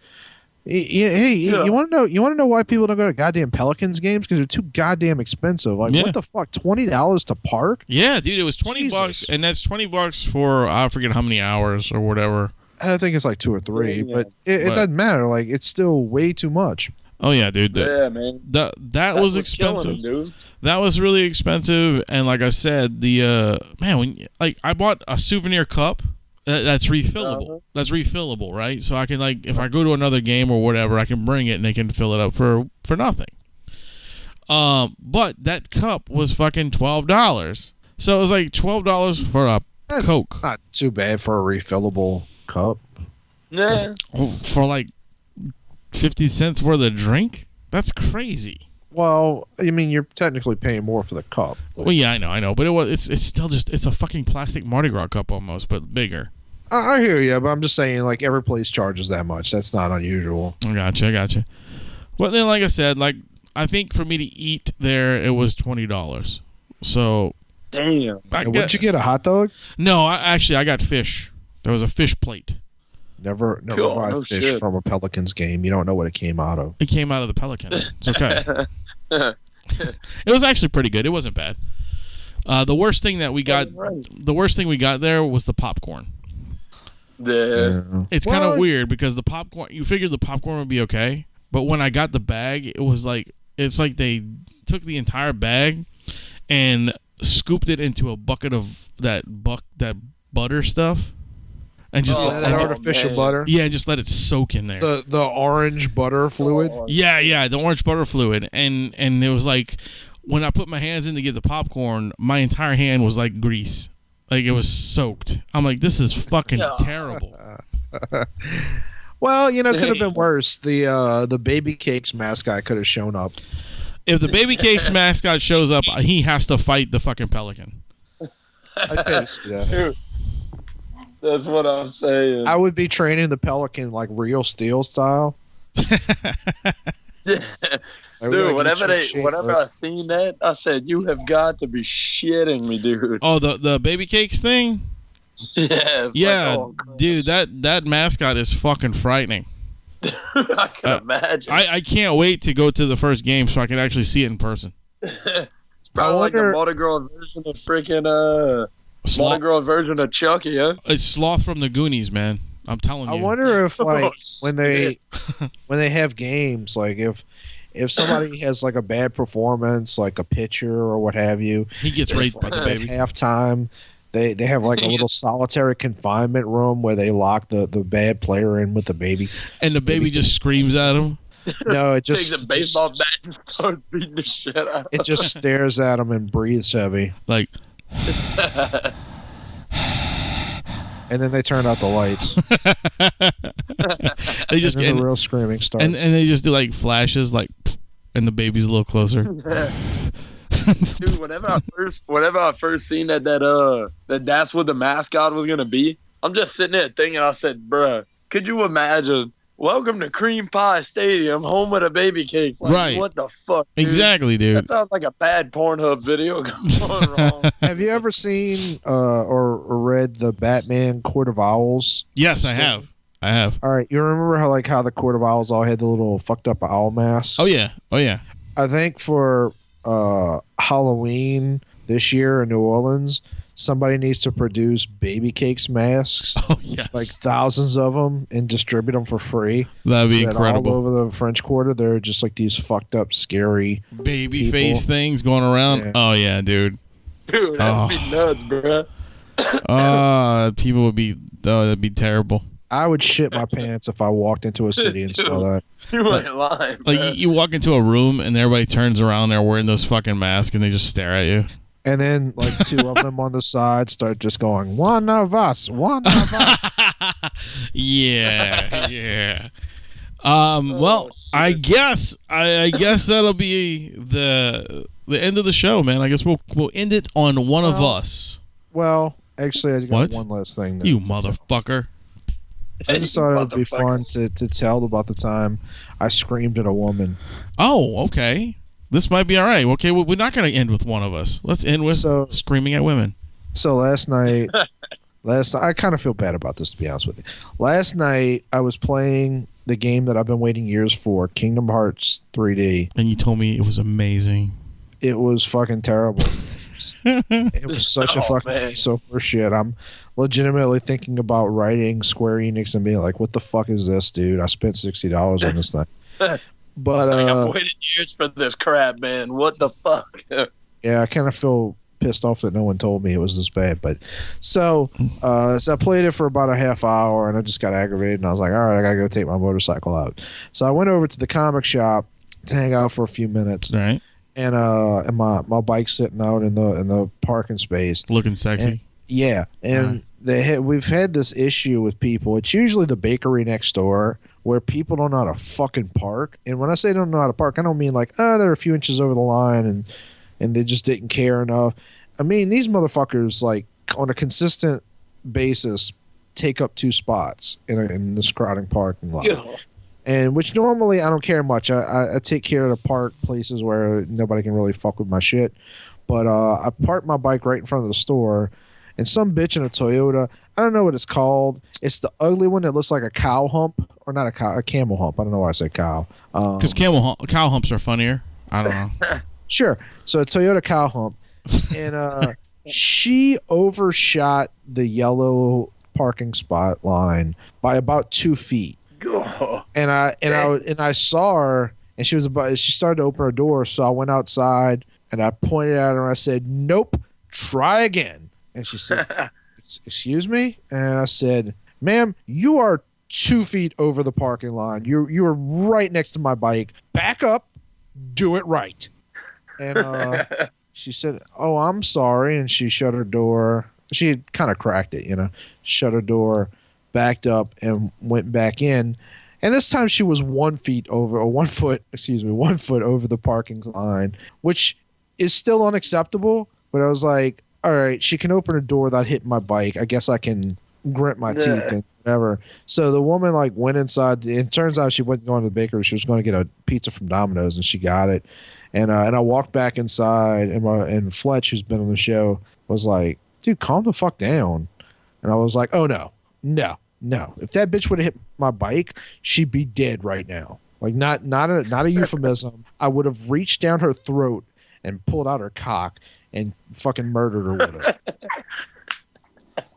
"Hey, you want to know why people don't go to goddamn Pelicans games? Because they're too goddamn expensive. Like, what the fuck, $20 to park? Yeah, dude, it was $20, and that's $20 for I forget how many hours or whatever. I think it's like 2 or 3, but it doesn't matter. Like, it's still way too much. Oh yeah, dude. Man. That was expensive. Dude. That was really expensive, and like I said, the I bought a souvenir cup that's refillable. That's refillable, right? So I can if I go to another game or whatever, I can bring it and they can fill it up for nothing. But that cup was fucking $12. So it was like $12 for a Coke. Not too bad for a refillable cup. Yeah. For like 50 cents worth of drink? That's crazy. Well, I mean, you're technically paying more for the cup. Well, yeah, I know, but it's still it's a fucking plastic Mardi Gras cup almost, but bigger. I hear you, but I'm just saying, like, every place charges that much. That's not unusual. I gotcha. Well, then, like I said, I think for me to eat there, it was $20. So, damn. Would you get a hot dog? No, I got fish. There was a fish plate. Never Cool. buy fish from a Pelicans game. You don't know what it came out of. It came out of the Pelican. It's okay. It was actually pretty good. It wasn't bad. The worst thing we got there was the popcorn. It's kind of weird because the popcorn. You figured the popcorn would be okay, but when I got the bag, it's like they took the entire bag and scooped it into a bucket of that butter stuff. And just that artificial butter. Yeah, and just let it soak in there. The orange butter fluid. Yeah, the orange butter fluid, and it was like when I put my hands in to get the popcorn, my entire hand was like grease, like it was soaked. I'm like, this is fucking terrible. Well, it could have been worse. The Baby Cakes mascot could have shown up. If the Baby Cakes mascot shows up, he has to fight the fucking Pelican. I could see that. Dude. That's what I'm saying. I would be training the Pelican like real steel style. Dude, whenever I seen that, I said, "You have got to be shitting me, dude." Oh, the Baby Cakes thing? Yeah, dude, that mascot is fucking frightening. I can imagine. I can't wait to go to the first game so I can actually see it in person. It's probably like a Mardi Gras version of freaking Mardi Gras version of Chucky, huh? It's Sloth from the Goonies, man. I'm telling you. I wonder if when they have games, like if somebody has like a bad performance, like a pitcher or what have you, he gets raped by the baby. At halftime, they have like a little solitary confinement room where they lock the bad player in with the baby, and the baby just screams at him. No, it just takes a baseball bat and starts beating the shit out of him. It just stares at him and breathes heavy, like. And then they turn out the lights. They just get the real screaming starts, and they just do like flashes, like, and the baby's a little closer. Dude, whenever I first seen that's what the mascot was gonna be, I'm just sitting there thinking. I said, "Bruh, could you imagine? Welcome to Cream Pie Stadium, home of the Baby Cakes." Like, right? What the fuck? Dude? Exactly, dude. That sounds like a bad Pornhub video going wrong. Have you ever seen or read the Batman Court of Owls? Yes, I have. All right, you remember how the Court of Owls all had the little fucked up owl masks? Oh yeah. I think for Halloween this year in New Orleans, somebody needs to produce baby cakes masks, Oh yes, like thousands of them, and distribute them for free. that'd be That incredible. all over the French Quarter, they're just like these fucked up, scary Baby people. face things going around. Yeah. Oh yeah, dude. Dude, that'd be nuts, bro. People would be. Oh, that'd be terrible. I would shit my pants if I walked into a city and saw that. You ain't lying, Like bro. you walk into a room and everybody turns around, they're wearing those fucking masks and they just stare at you. And then like two of them on the side start just going, one of us, one of us. Yeah. Well, shit. I guess that'll be the end of the show, man. I guess we'll end it on one of us. Well, actually, I got What? one last thing. You motherfucker. I just thought it would be fun Motherfuckers. to tell about the time I screamed at a woman. Oh, okay. This might be all right. Okay, well, we're not going to end with one of us. Let's end with screaming at women. So last night, I kind of feel bad about this, to be honest with you. Last night, I was playing the game that I've been waiting years for, Kingdom Hearts 3D. And you told me it was amazing. It was fucking terrible. It was such a fucking man. piece of shit. I'm legitimately thinking about writing Square Enix and being like, what the fuck is this, dude? I spent $60 on this thing. But I've waited years for this crap, man. What the fuck? yeah, I kind of feel pissed off that no one told me it was this bad. But so I played it for about a half hour and I just got aggravated and I was like, all right, I gotta go take my motorcycle out. So I went over to the comic shop to hang out for a few minutes. All right. And my bike's sitting out in the parking space. Looking sexy. We've had this issue with people. It's usually the bakery next door where people don't know how to fucking park. And when I say don't know how to park, I don't mean like, they're a few inches over the line and they just didn't care enough. I mean, these motherfuckers, like, on a consistent basis, take up 2 spots in this crowding parking lot. Yeah. And which normally I don't care much. I take care of the park places where nobody can really fuck with my shit. But I parked my bike right in front of the store, and some bitch in a Toyota, I don't know what it's called. It's the ugly one that looks like a cow hump, or not a camel hump. I don't know why I said cow. Because cow humps are funnier. I don't know. Sure. So a Toyota cow hump, and she overshot the yellow parking spot line by about 2 feet. And I saw her, and she started to open her door. So I went outside and I pointed at her and I said, "Nope, try again." And she said, "Excuse me?" And I said, "Ma'am, you are 2 feet over the parking line. You are right next to my bike. Back up, do it right." And she said, "Oh, I'm sorry." And she shut her door. She had kind of cracked it, shut her door, backed up, and went back in. And this time she was 1 foot over the parking line, which is still unacceptable. But I was like, all right, she can open her door without hitting my bike. I guess I can grit my teeth and whatever. So the woman went inside. It turns out she wasn't going to the bakery. She was going to get a pizza from Domino's, and she got it. And I walked back inside, and Fletch, who's been on the show, was like, "Dude, calm the fuck down." And I was like, "Oh no. If that bitch would have hit my bike, she'd be dead right now. Like not a euphemism. I would have reached down her throat and pulled out her cock and fucking murdered her with it."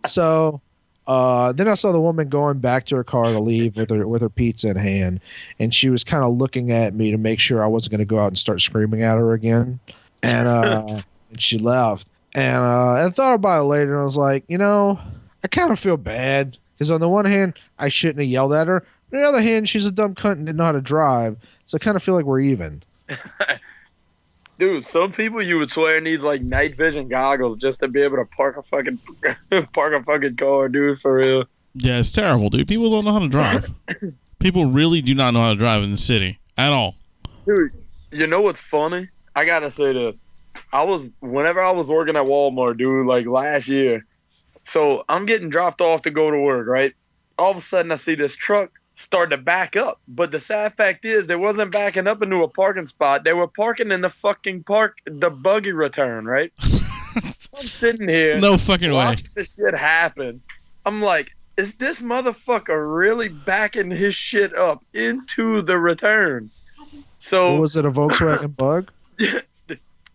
So then I saw the woman going back to her car to leave with her pizza in hand, and she was kind of looking at me to make sure I wasn't going to go out and start screaming at her again. And and she left. And I thought about it later, and I was like, I kind of feel bad. Because on the one hand, I shouldn't have yelled at her. On the other hand, she's a dumb cunt and didn't know how to drive. So I kind of feel like we're even. Dude, some people you would swear needs like night vision goggles just to be able to park a fucking car, dude, for real. Yeah, it's terrible, dude. People don't know how to drive. People really do not know how to drive in the city at all. Dude, you know what's funny? I gotta say this. Whenever I was working at Walmart, dude, like last year. So I'm getting dropped off to go to work, right? All of a sudden I see this truck start to back up. But the sad fact is they wasn't backing up into a parking spot. They were parking in the fucking the buggy return, right? I'm sitting here. No fucking way. Watching this shit happen. I'm like, is this motherfucker really backing his shit up into the return? So Was it a Volkswagen Bug?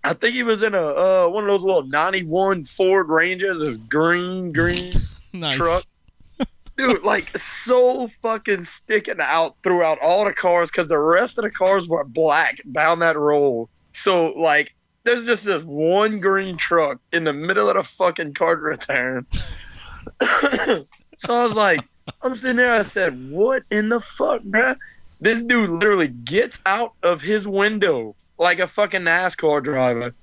I think he was in a one of those little 91 Ford Rangers, this green Nice. truck. Dude, like so fucking sticking out throughout all the cars because the rest of the cars were black down that road. So like there's just this one green truck in the middle of the fucking cart return. So I was like, I'm sitting there, I said, what in the fuck, bruh? This dude literally gets out of his window like a fucking NASCAR driver,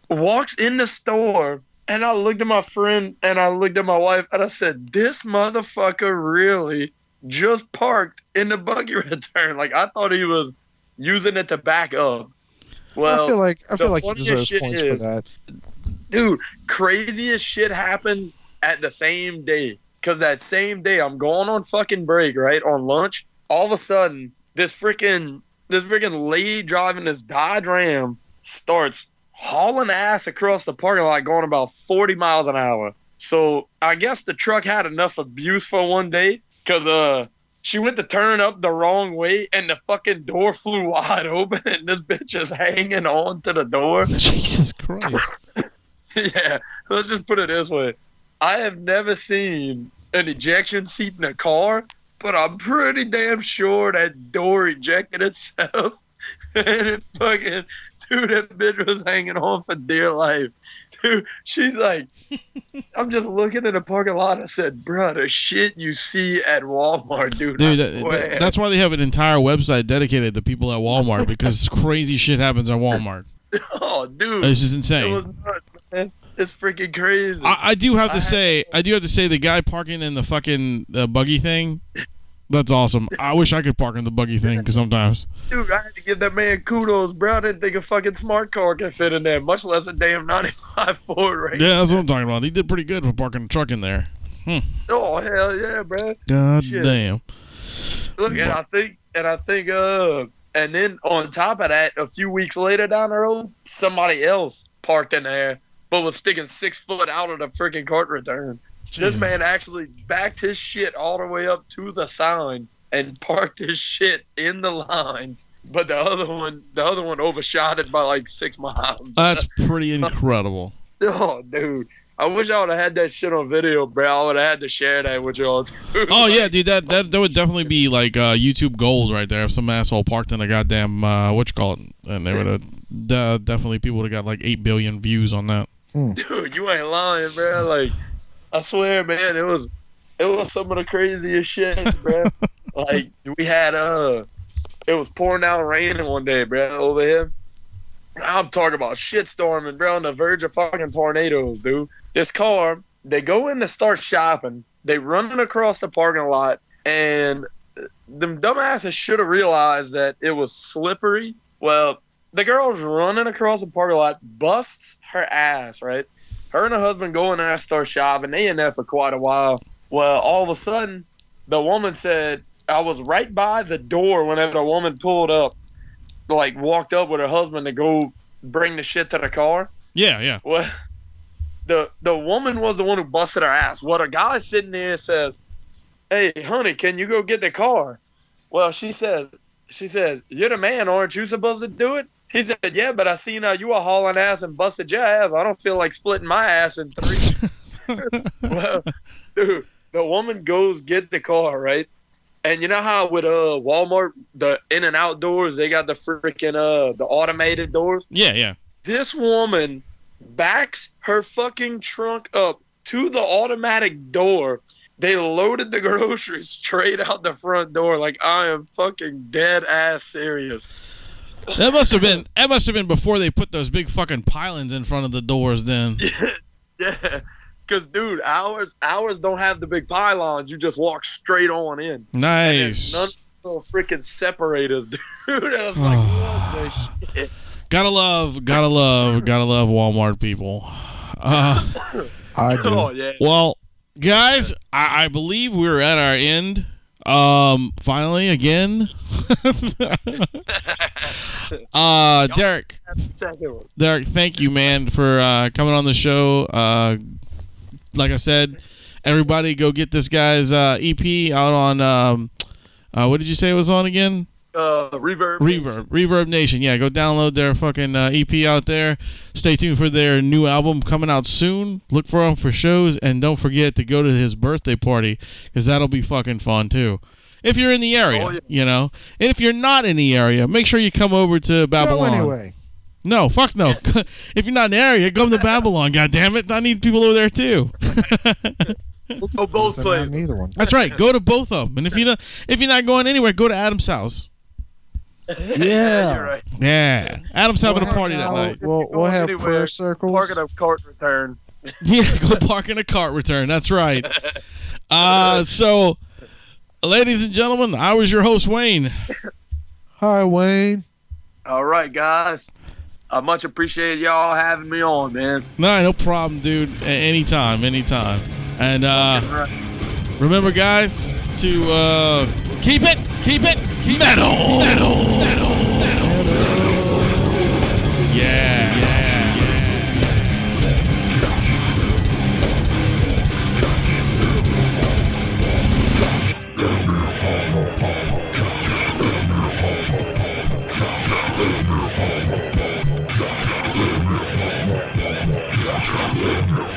walks in the store, and I looked at my friend and I looked at my wife and I said, this motherfucker really just parked in the buggy return. Like I thought he was using it to back up. Well, I feel like you deserve points for that. Dude, craziest shit happens at the same day. Because that same day, I'm going on fucking break, right? On lunch. All of a sudden, this freaking lady driving this Dodge Ram starts hauling ass across the parking lot going about 40 miles an hour. So I guess the truck had enough abuse for one day because she went to turn up the wrong way and the fucking door flew wide open and this bitch is hanging on to the door. Jesus Christ. Yeah, let's just put it this way. I have never seen an ejection seat in a car, but I'm pretty damn sure that door ejected itself. And it fucking, dude, that bitch was hanging on for dear life. Dude, she's like, I'm just looking at the parking lot. I said, bro, the shit you see at Walmart, dude. That's why they have an entire website dedicated to people at Walmart because crazy shit happens at Walmart. Oh, dude. It's just insane. It was nuts, man. It's freaking crazy. I do have to say the guy parking in the fucking buggy thing, that's awesome. I wish I could park in the buggy thing because sometimes. Dude, I had to give that man kudos, bro. I didn't think a fucking smart car could fit in there, much less a damn 95 Ford Ranger. Yeah, that's what I'm talking about. He did pretty good for parking a truck in there. Oh, hell yeah, bro. God Shit. damn. Look, and I think, and then on top of that, a few weeks later down the road, somebody else parked in there, but was sticking 6 foot out of the freaking cart return. Jesus. This man actually backed his shit all the way up to the sign and parked his shit in the lines, but the other one overshot it by like 6 miles. That's pretty incredible. Oh, dude. I wish I would have had that shit on video, bro. I would have had to share that with y'all, too. Oh, yeah, dude. That would definitely be like YouTube gold right there if some asshole parked in a goddamn, and they would have definitely, people would have got like 8 billion views on that. Dude, you ain't lying, bro. Like, I swear, man, it was some of the craziest shit, bro. Like, we had, it was pouring down raining one day, bro, over here. I'm talking about shitstorming, bro, on the verge of fucking tornadoes, dude. This car, they go in to start shopping. They running across the parking lot, and them dumbasses should have realized that it was slippery. Well, the girl's running across the parking lot, busts her ass, right? Her and her husband go in there and start shopping. They in there for quite a while. Well, all of a sudden, the woman said, I was right by the door whenever the woman pulled up, like walked up with her husband to go bring the shit to the car. Yeah, yeah. Well, the woman was the one who busted her ass. Well, the guy sitting there says, hey, honey, can you go get the car? Well, she says, you're the man, aren't you supposed to do it? He said, yeah, but I seen how you were hauling ass and busted your ass. I don't feel like splitting my ass in 3. Well, dude, the woman goes get the car, right? And you know how with Walmart, the in and out doors, they got the freaking the automated doors? Yeah, yeah. This woman backs her fucking trunk up to the automatic door. They loaded the groceries straight out the front door. Like, I am fucking dead ass serious. That must have been before they put those big fucking pylons in front of the doors then. Yeah. Because, dude, ours don't have the big pylons. You just walk straight on in. Nice. None of the freaking separators, dude. I was like, what the shit? Gotta love Walmart people. I do. Oh, yeah. Well, guys, I believe we're at our end. Finally, again. Derek, thank you, man, for coming on the show. Like I said, everybody go get this guy's EP out on, what did you say it was on again? Reverb Nation. Yeah, go download their fucking EP out there. Stay tuned for their new album coming out soon. Look for them for shows, and don't forget to go to his birthday party because that'll be fucking fun too. If you're in the area, you know. And if you're not in the area, make sure you come over to Babylon. Go anyway. No, fuck no. Yes. If you're not in the area, come to Babylon. God damn it, I need people over there too. Go both places. That's right. Go to both of them. And if you're not going anywhere, go to Adam's house. Yeah, you're right. Yeah, Adam's having a party that night. We'll have prayer circles. Park at a cart return. Yeah, go park in a cart return. That's right. So, ladies and gentlemen, I was your host, Wayne. Hi, Wayne. All right, guys. I much appreciate y'all having me on, man. No problem, dude. Anytime. And remember, guys, to keep it metal. Yeah.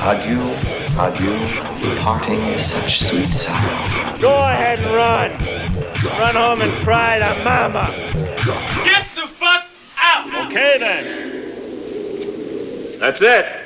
Adieu, parting is such sweet sorrow. Go ahead and run. Run home and cry to mama. Get the fuck out! Okay then. That's it.